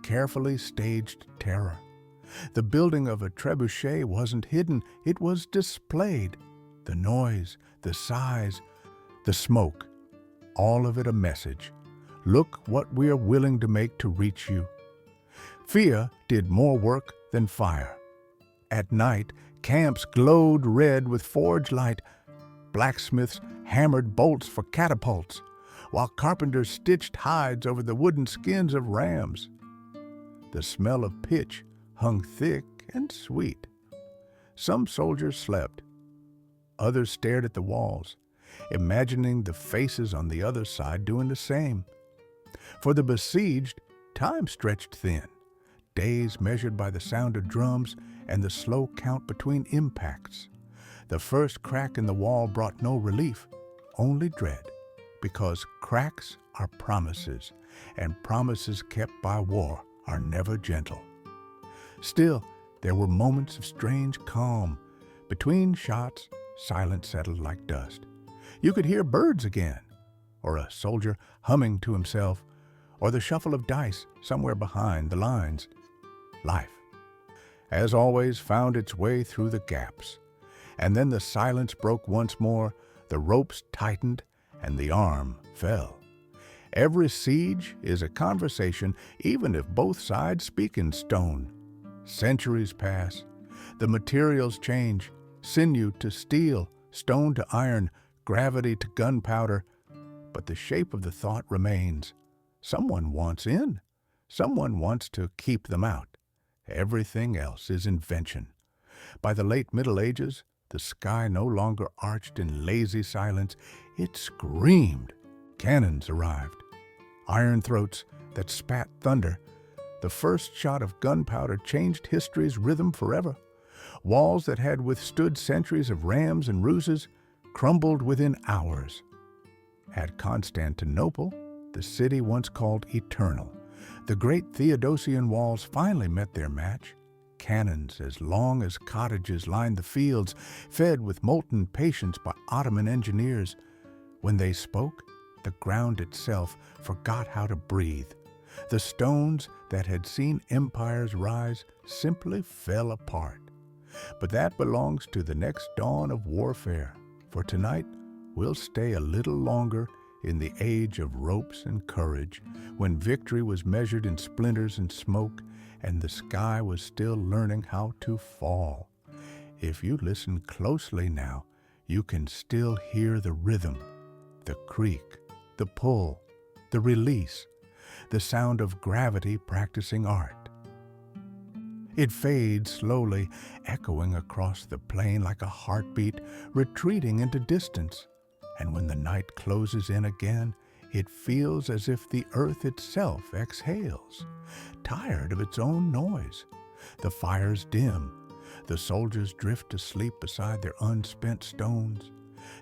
carefully staged terror. The building of a trebuchet wasn't hidden, it was displayed. The noise, the size, the smoke, all of it a message. Look what we are willing to make to reach you. Fear did more work than fire. At night, camps glowed red with forge light. Blacksmiths hammered bolts for catapults, while carpenters stitched hides over the wooden skins of rams. The smell of pitch hung thick and sweet. Some soldiers slept. Others stared at the walls, imagining the faces on the other side doing the same. For the besieged, time stretched thin, days measured by the sound of drums and the slow count between impacts. The first crack in the wall brought no relief, only dread, because cracks are promises, and promises kept by war are never gentle. Still, there were moments of strange calm. Between shots, silence settled like dust. You could hear birds again, or a soldier humming to himself, or the shuffle of dice somewhere behind the lines. Life, as always, found its way through the gaps. And then the silence broke once more, the ropes tightened, and the arm fell. Every siege is a conversation, even if both sides speak in stone. Centuries pass. The materials change, sinew to steel, stone to iron, gravity to gunpowder. But the shape of the thought remains. Someone wants in. Someone wants to keep them out. Everything else is invention. By the late Middle Ages, the sky no longer arched in lazy silence. It screamed. Cannons arrived. Iron throats that spat thunder. The first shot of gunpowder changed history's rhythm forever. Walls that had withstood centuries of rams and ruses crumbled within hours. At Constantinople, the city once called Eternal, the great Theodosian walls finally met their match. Cannons as long as cottages lined the fields, fed with molten patience by Ottoman engineers. When they spoke, the ground itself forgot how to breathe. The stones that had seen empires rise simply fell apart. But that belongs to the next dawn of warfare. For tonight, we'll stay a little longer in the age of ropes and courage, when victory was measured in splinters and smoke, and the sky was still learning how to fall. If you listen closely now, you can still hear the rhythm, the creak, the pull, the release, the sound of gravity practicing art. It fades slowly, echoing across the plain like a heartbeat, retreating into distance. And when the night closes in again, it feels as if the earth itself exhales, tired of its own noise. The fires dim. The soldiers drift to sleep beside their unspent stones.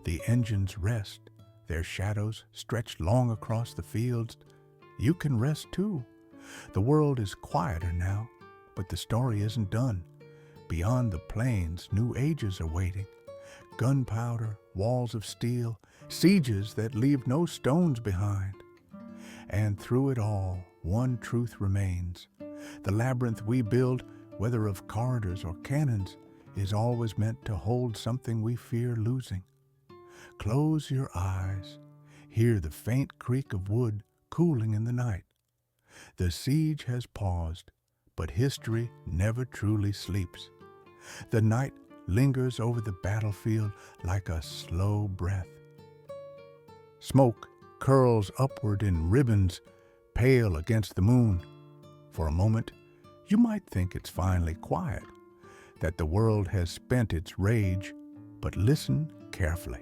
The engines rest, their shadows stretch long across the fields. You can rest too. The world is quieter now, but the story isn't done. Beyond the plains, new ages are waiting. Gunpowder, walls of steel, sieges that leave no stones behind. And through it all, one truth remains. The labyrinth we build, whether of corridors or cannons, is always meant to hold something we fear losing. Close your eyes. Hear the faint creak of wood cooling in the night. The siege has paused, but history never truly sleeps. The night lingers over the battlefield like a slow breath. Smoke curls upward in ribbons, pale against the moon. For a moment, you might think it's finally quiet, that the world has spent its rage, but listen carefully.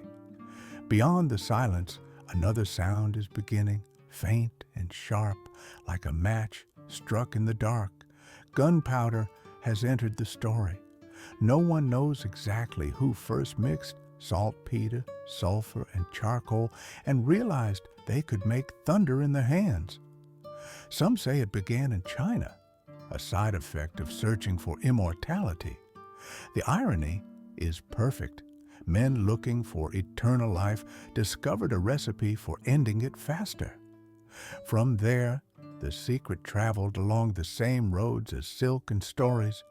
Beyond the silence, another sound is beginning, faint and sharp, like a match struck in the dark. Gunpowder has entered the story. No one knows exactly who first mixed saltpeter, sulfur, and charcoal and realized they could make thunder in their hands. Some say it began in China, a side effect of searching for immortality. The irony is perfect. Men looking for eternal life discovered a recipe for ending it faster. From there, the secret traveled along the same roads as silk and stories,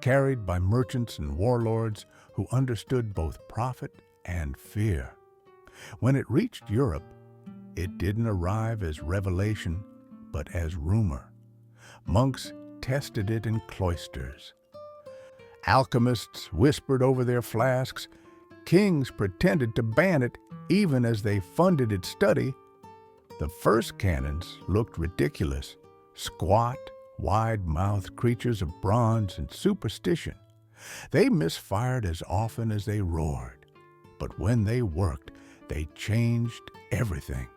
carried by merchants and warlords who understood both profit and fear. When it reached Europe, it didn't arrive as revelation, but as rumor. Monks tested it in cloisters. Alchemists whispered over their flasks. Kings pretended to ban it even as they funded its study. The first cannons looked ridiculous, squat, wide-mouthed creatures of bronze and superstition. They misfired as often as they roared. But when they worked, they changed everything.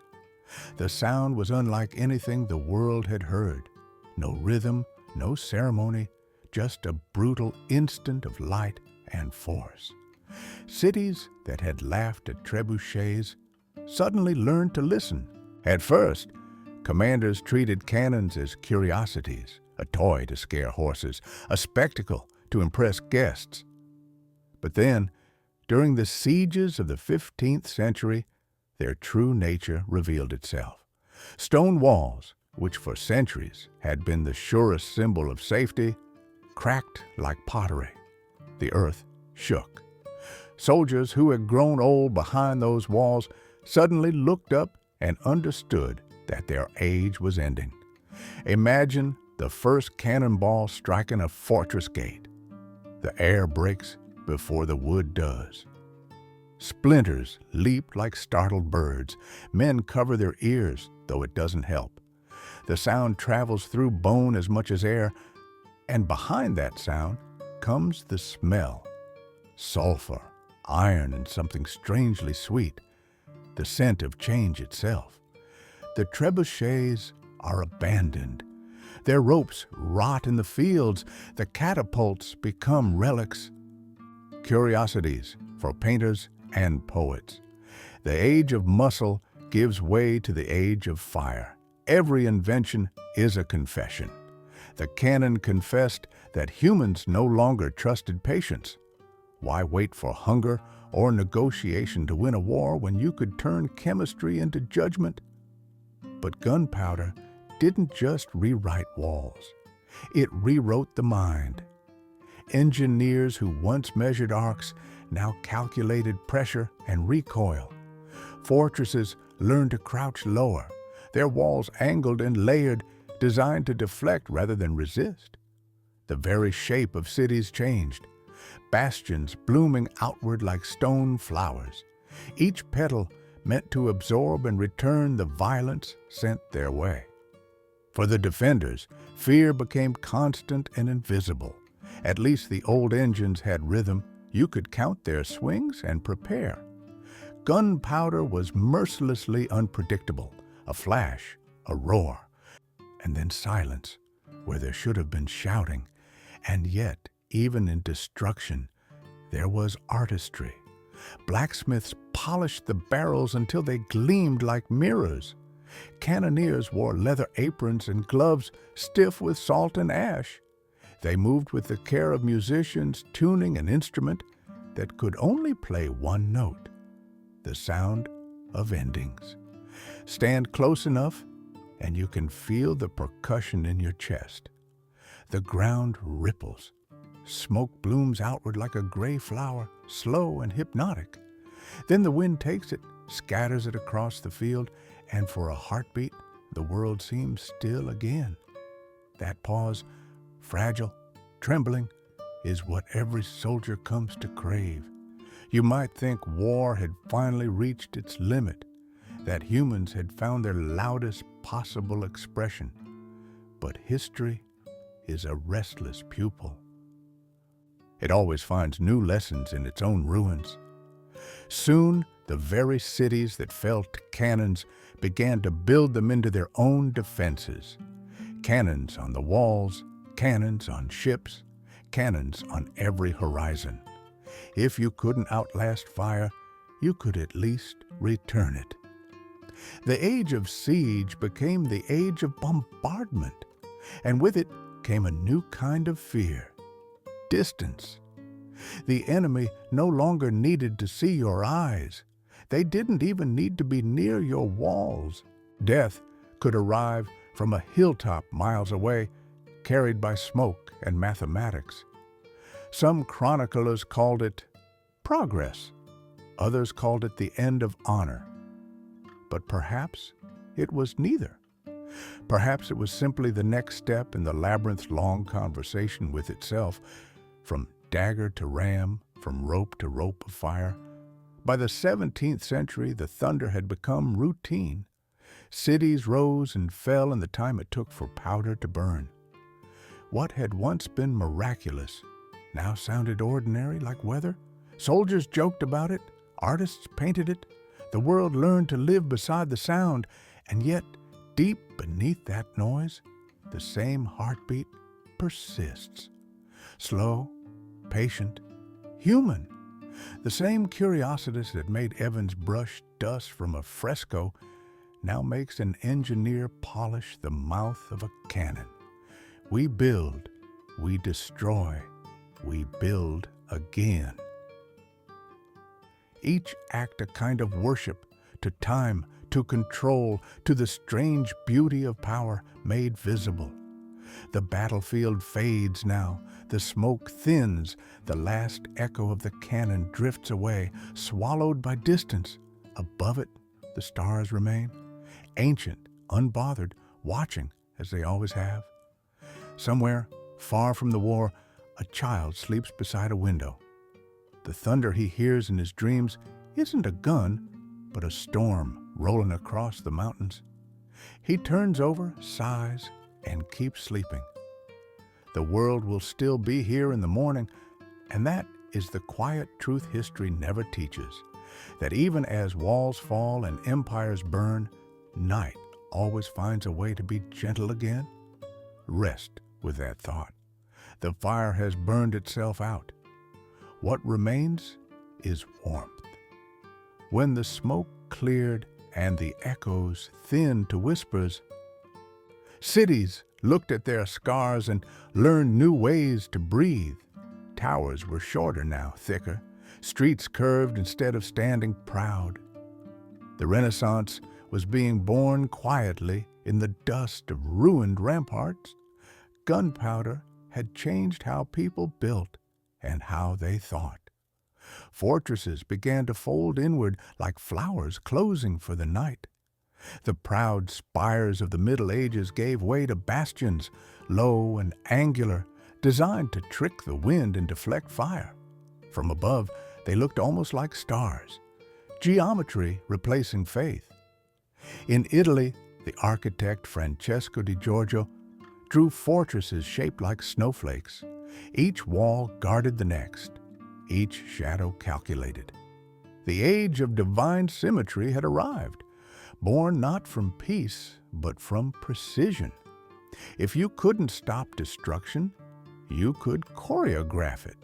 The sound was unlike anything the world had heard. No rhythm, no ceremony, just a brutal instant of light and force. Cities that had laughed at trebuchets suddenly learned to listen. At first, Commanders treated cannons as curiosities, a toy to scare horses, a spectacle to impress guests. But then, during the sieges of the 15th century, their true nature revealed itself. Stone walls, which for centuries had been the surest symbol of safety, cracked like pottery. The earth shook. Soldiers who had grown old behind those walls suddenly looked up and understood that their age was ending. Imagine the first cannonball striking a fortress gate. The air breaks before the wood does. Splinters leap like startled birds. Men cover their ears, though it doesn't help. The sound travels through bone as much as air, and behind that sound comes the smell. Sulfur, iron, and something strangely sweet, the scent of change itself. The trebuchets are abandoned. Their ropes rot in the fields. The catapults become relics, curiosities for painters and poets. The age of muscle gives way to the age of fire. Every invention is a confession. The cannon confessed that humans no longer trusted patience. Why wait for hunger or negotiation to win a war when you could turn chemistry into judgment? But gunpowder didn't just rewrite walls. It rewrote the mind. Engineers who once measured arcs now calculated pressure and recoil. Fortresses learned to crouch lower, their walls angled and layered, designed to deflect rather than resist. The very shape of cities changed, bastions blooming outward like stone flowers, each petal meant to absorb and return the violence sent their way. For the defenders, fear became constant and invisible. At least the old engines had rhythm. You could count their swings and prepare. Gunpowder was mercilessly unpredictable, a flash, a roar, and then silence, where there should have been shouting. And yet, even in destruction, there was artistry. Blacksmiths polished the barrels until they gleamed like mirrors. Cannoneers wore leather aprons and gloves stiff with salt and ash. They moved with the care of musicians tuning an instrument that could only play one note, the sound of endings. Stand close enough, and you can feel the percussion in your chest. The ground ripples. Smoke blooms outward like a gray flower, slow and hypnotic. Then the wind takes it, scatters it across the field, and for a heartbeat, the world seems still again. That pause, fragile, trembling, is what every soldier comes to crave. You might think war had finally reached its limit, that humans had found their loudest possible expression. But history is a restless pupil. It always finds new lessons in its own ruins. Soon, the very cities that fell to cannons began to build them into their own defenses. Cannons on the walls, cannons on ships, cannons on every horizon. If you couldn't outlast fire, you could at least return it. The age of siege became the age of bombardment, and with it came a new kind of fear. Distance. The enemy no longer needed to see your eyes. They didn't even need to be near your walls. Death could arrive from a hilltop miles away, carried by smoke and mathematics. Some chroniclers called it progress. Others called it the end of honor. But perhaps it was neither. Perhaps it was simply the next step in the labyrinth's long conversation with itself, from dagger to ram, from rope to rope of fire. By the 17th century, the thunder had become routine. Cities rose and fell in the time it took for powder to burn. What had once been miraculous now sounded ordinary, like weather. Soldiers joked about it, artists painted it. The world learned to live beside the sound, and yet, deep beneath that noise, the same heartbeat persists. Slow, patient, human. The same curiosities that made Evans brush dust from a fresco now makes an engineer polish the mouth of a cannon. We build, we destroy, we build again. Each act a kind of worship to time, to control, to the strange beauty of power made visible. The battlefield fades now, the smoke thins, the last echo of the cannon drifts away, swallowed by distance. Above it, the stars remain, ancient, unbothered, watching as they always have. Somewhere, far from the war, a child sleeps beside a window. The thunder he hears in his dreams isn't a gun, but a storm rolling across the mountains. He turns over, sighs, and keeps sleeping. The world will still be here in the morning, and that is the quiet truth history never teaches, that even as walls fall and empires burn, night always finds a way to be gentle again. Rest with that thought. The fire has burned itself out. What remains is warmth. When the smoke cleared and the echoes thinned to whispers, cities looked at their scars and learned new ways to breathe. Towers were shorter now, thicker. Streets curved instead of standing proud. The Renaissance was being born quietly in the dust of ruined ramparts. Gunpowder had changed how people built and how they thought. Fortresses began to fold inward like flowers closing for the night. The proud spires of the Middle Ages gave way to bastions, low and angular, designed to trick the wind and deflect fire. From above, they looked almost like stars, geometry replacing faith. In Italy, the architect Francesco di Giorgio drew fortresses shaped like snowflakes. Each wall guarded the next, each shadow calculated. The age of divine symmetry had arrived, born not from peace, but from precision. If you couldn't stop destruction, you could choreograph it.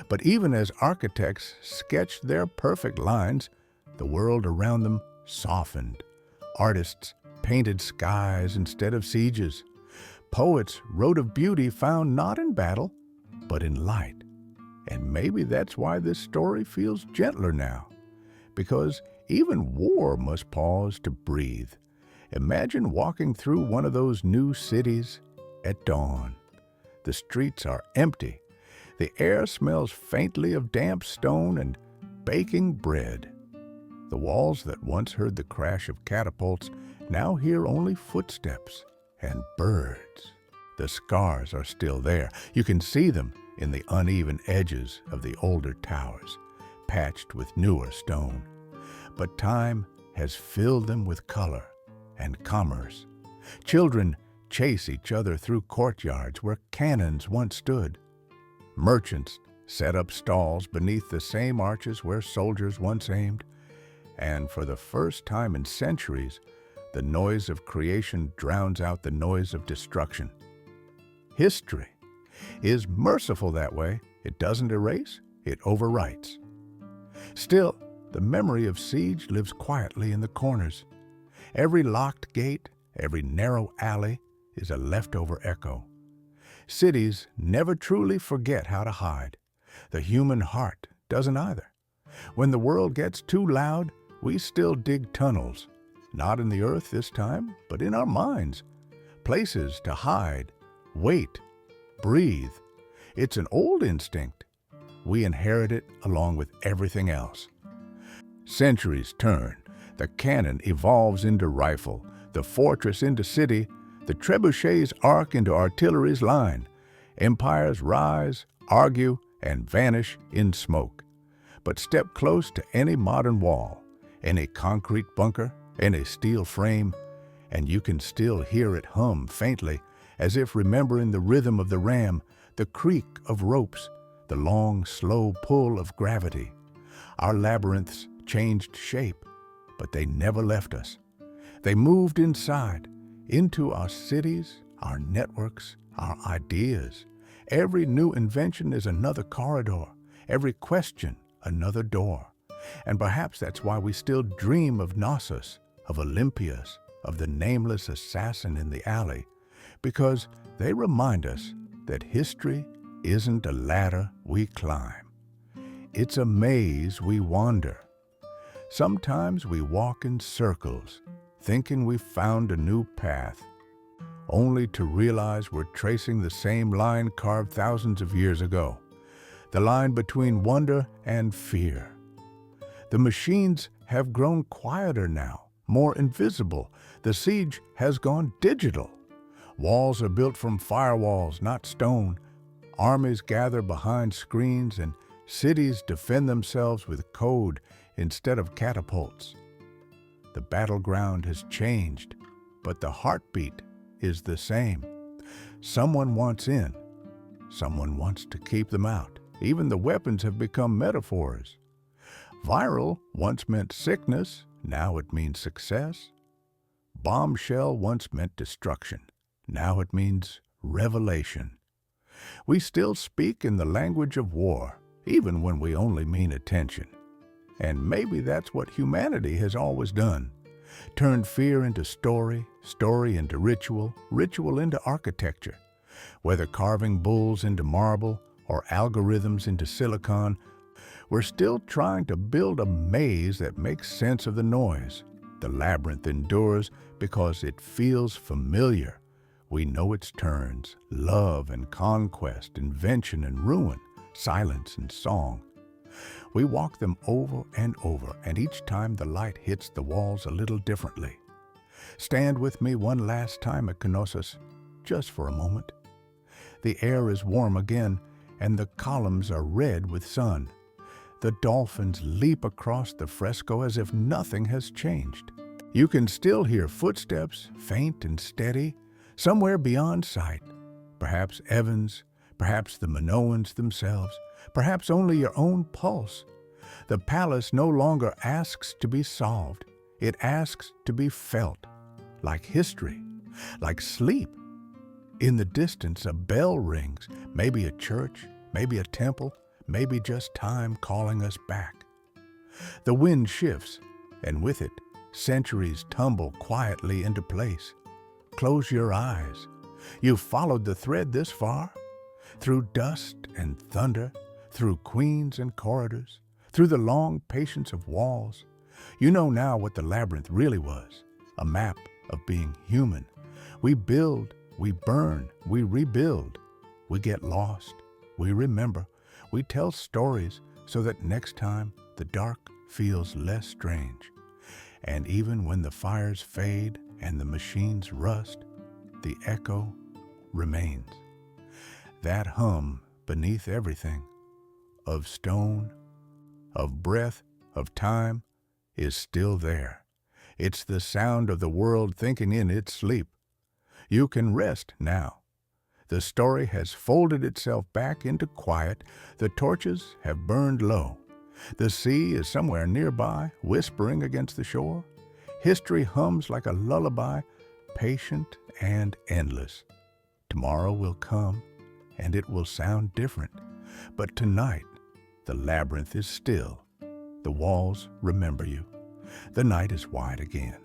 But even as architects sketched their perfect lines, the world around them softened. Artists painted skies instead of sieges. Poets wrote of beauty found not in battle, but in light. And maybe that's why this story feels gentler now, because even war must pause to breathe. Imagine walking through one of those new cities at dawn. The streets are empty. The air smells faintly of damp stone and baking bread. The walls that once heard the crash of catapults now hear only footsteps and birds. The scars are still there. You can see them in the uneven edges of the older towers, patched with newer stone. But time has filled them with color and commerce. Children chase each other through courtyards where cannons once stood. Merchants set up stalls beneath the same arches where soldiers once aimed. And for the first time in centuries, the noise of creation drowns out the noise of destruction. History is merciful that way. It doesn't erase, it overwrites. Still, the memory of siege lives quietly in the corners. Every locked gate, every narrow alley is a leftover echo. Cities never truly forget how to hide. The human heart doesn't either. When the world gets too loud, we still dig tunnels, not in the earth this time, but in our minds. Places to hide, wait, breathe. It's an old instinct. We inherit it along with everything else. Centuries turn. The cannon evolves into rifle, the fortress into city, the trebuchets arc into artillery's line. Empires rise, argue, and vanish in smoke. But step close to any modern wall, any concrete bunker, any steel frame, and you can still hear it hum faintly, as if remembering the rhythm of the ram, the creak of ropes, the long, slow pull of gravity. Our labyrinths changed shape, but they never left us. They moved inside, into our cities, our networks, our ideas. Every new invention is another corridor, every question another door. And perhaps that's why we still dream of Knossos, of Olympias, of the nameless assassin in the alley, because they remind us that history isn't a ladder we climb. It's a maze we wander. Sometimes we walk in circles, thinking we've found a new path, only to realize we're tracing the same line carved thousands of years ago, the line between wonder and fear. The machines have grown quieter now, more invisible. The siege has gone digital. Walls are built from firewalls, not stone. Armies gather behind screens, and cities defend themselves with code instead of catapults. The battleground has changed, but the heartbeat is the same. Someone wants in. Someone wants to keep them out. Even the weapons have become metaphors. Viral once meant sickness, now it means success. Bombshell once meant destruction, now it means revelation. We still speak in the language of war, even when we only mean attention. And maybe that's what humanity has always done. Turned fear into story, story into ritual, ritual into architecture. Whether carving bulls into marble or algorithms into silicon, we're still trying to build a maze that makes sense of the noise. The labyrinth endures because it feels familiar. We know its turns: love and conquest, invention and ruin, silence and song. We walk them over and over, and each time the light hits the walls a little differently. Stand with me one last time at Knossos, just for a moment. The air is warm again, and the columns are red with sun. The dolphins leap across the fresco as if nothing has changed. You can still hear footsteps, faint and steady, somewhere beyond sight. Perhaps Evans, perhaps the Minoans themselves, perhaps only your own pulse. The palace no longer asks to be solved. It asks to be felt, like history, like sleep. In the distance, a bell rings, maybe a church, maybe a temple, maybe just time calling us back. The wind shifts, and with it, centuries tumble quietly into place. Close your eyes. You've followed the thread this far, through dust and thunder, through queens and corridors, through the long patience of walls. You know now what the labyrinth really was, a map of being human. We build, we burn, we rebuild. We get lost, we remember, we tell stories so that next time the dark feels less strange. And even when the fires fade and the machines rust, the echo remains. That hum beneath everything, of stone, of breath, of time, is still there. It's the sound of the world thinking in its sleep. You can rest now. The story has folded itself back into quiet. The torches have burned low. The sea is somewhere nearby, whispering against the shore. History hums like a lullaby, patient and endless. Tomorrow will come, and it will sound different. But tonight, the labyrinth is still. The walls remember you. The night is wide again.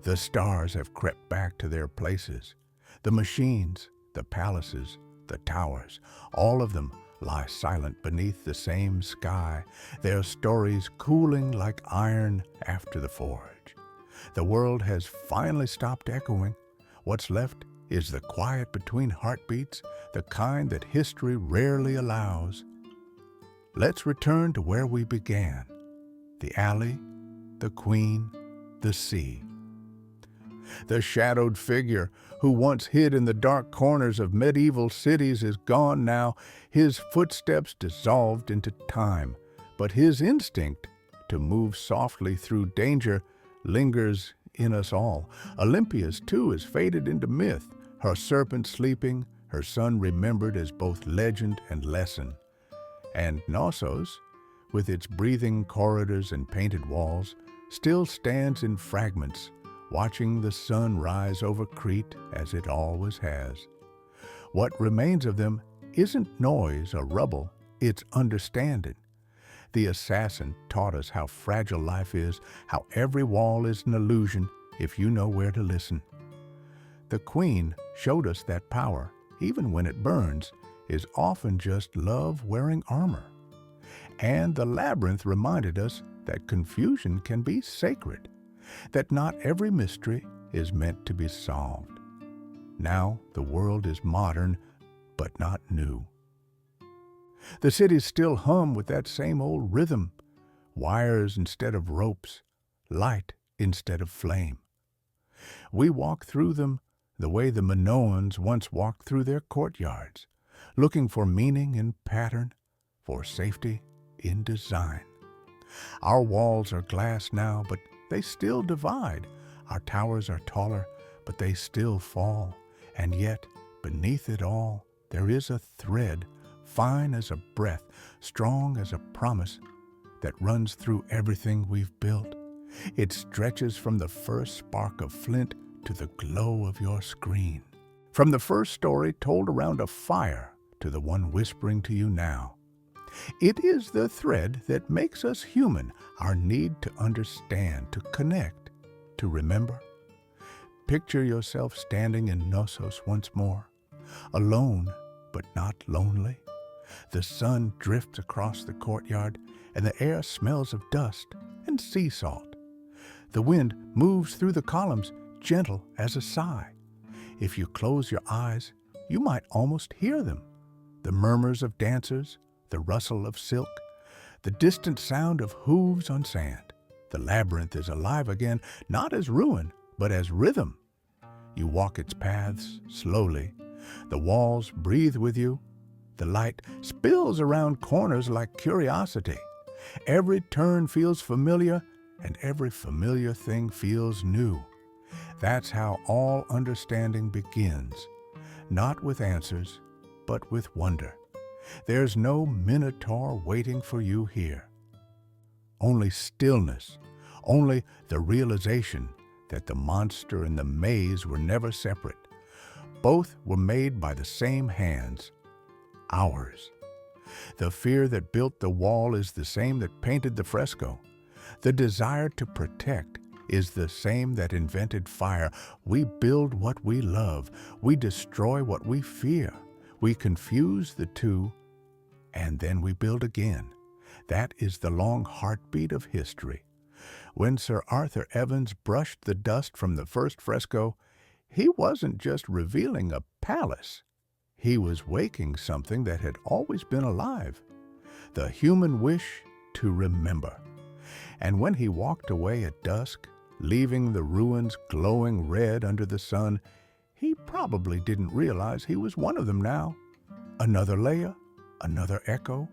The stars have crept back to their places. The machines, the palaces, the towers, all of them lie silent beneath the same sky, their stories cooling like iron after the forge. The world has finally stopped echoing. What's left is the quiet between heartbeats, the kind that history rarely allows. Let's return to where we began, the alley, the queen, the sea. The shadowed figure who once hid in the dark corners of medieval cities is gone now, his footsteps dissolved into time, but his instinct to move softly through danger lingers in us all. Olympias, too, has faded into myth, her serpent sleeping, her son remembered as both legend and lesson. And Knossos, with its breathing corridors and painted walls, still stands in fragments, watching the sun rise over Crete as it always has. What remains of them isn't noise or rubble, it's understanding. The assassin taught us how fragile life is, how every wall is an illusion, if you know where to listen. The Queen showed us that power, even when it burns, is often just love wearing armor. And the labyrinth reminded us that confusion can be sacred, that not every mystery is meant to be solved. Now the world is modern, but not new. The cities still hum with that same old rhythm, wires instead of ropes, light instead of flame. We walk through them the way the Minoans once walked through their courtyards, looking for meaning in pattern, for safety in design. Our walls are glass now, but they still divide. Our towers are taller, but they still fall. And yet, beneath it all, there is a thread, fine as a breath, strong as a promise, that runs through everything we've built. It stretches from the first spark of flint to the glow of your screen. From the first story told around a fire to the one whispering to you now. It is the thread that makes us human, our need to understand, to connect, to remember. Picture yourself standing in Knossos once more, alone but not lonely. The sun drifts across the courtyard, and the air smells of dust and sea salt. The wind moves through the columns, gentle as a sigh. If you close your eyes, you might almost hear them. The murmurs of dancers, the rustle of silk, the distant sound of hooves on sand. The labyrinth is alive again, not as ruin, but as rhythm. You walk its paths slowly. The walls breathe with you. The light spills around corners like curiosity. Every turn feels familiar, and every familiar thing feels new. That's how all understanding begins, not with answers, but with wonder. There's no minotaur waiting for you here. Only stillness, only the realization that the monster and the maze were never separate. Both were made by the same hands, ours. The fear that built the wall is the same that painted the fresco. The desire to protect is the same that invented fire. We build what we love. We destroy what we fear. We confuse the two, and then we build again. That is the long heartbeat of history. When Sir Arthur Evans brushed the dust from the first fresco, he wasn't just revealing a palace. He was waking something that had always been alive, the human wish to remember. And when he walked away at dusk, leaving the ruins glowing red under the sun, he probably didn't realize he was one of them now. Another layer, another echo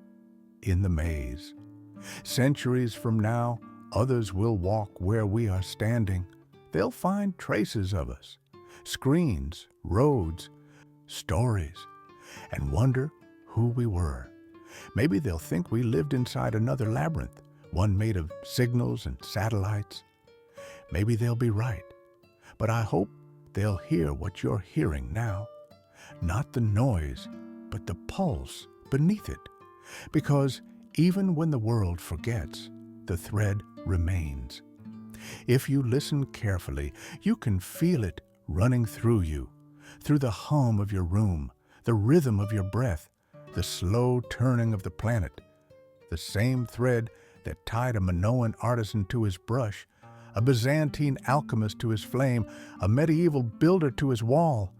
in the maze. Centuries from now, others will walk where we are standing. They'll find traces of us, screens, roads, stories, and wonder who we were. Maybe they'll think we lived inside another labyrinth, one made of signals and satellites. Maybe they'll be right, but I hope they'll hear what you're hearing now. Not the noise, but the pulse beneath it. Because even when the world forgets, the thread remains. If you listen carefully, you can feel it running through you, through the hum of your room, the rhythm of your breath, the slow turning of the planet. The same thread that tied a Minoan artisan to his brush, a Byzantine alchemist to his flame, a medieval builder to his wall.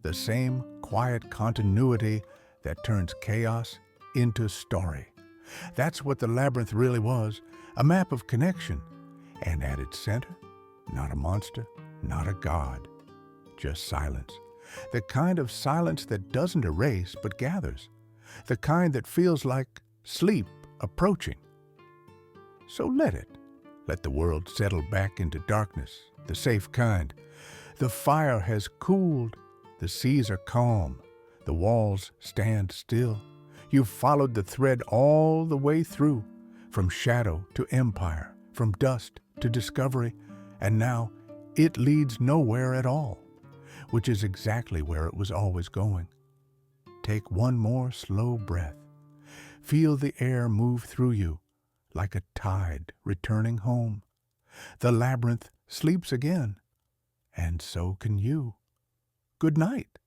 The same quiet continuity that turns chaos into story. That's what the labyrinth really was, a map of connection. And at its center, not a monster, not a god, just silence. The kind of silence that doesn't erase but gathers. The kind that feels like sleep approaching. So let it. Let the world settle back into darkness, the safe kind. The fire has cooled. The seas are calm. The walls stand still. You've followed the thread all the way through, from shadow to empire, from dust to discovery, and now it leads nowhere at all, which is exactly where it was always going. Take one more slow breath. Feel the air move through you like a tide returning home. The labyrinth sleeps again, and so can you. Good night.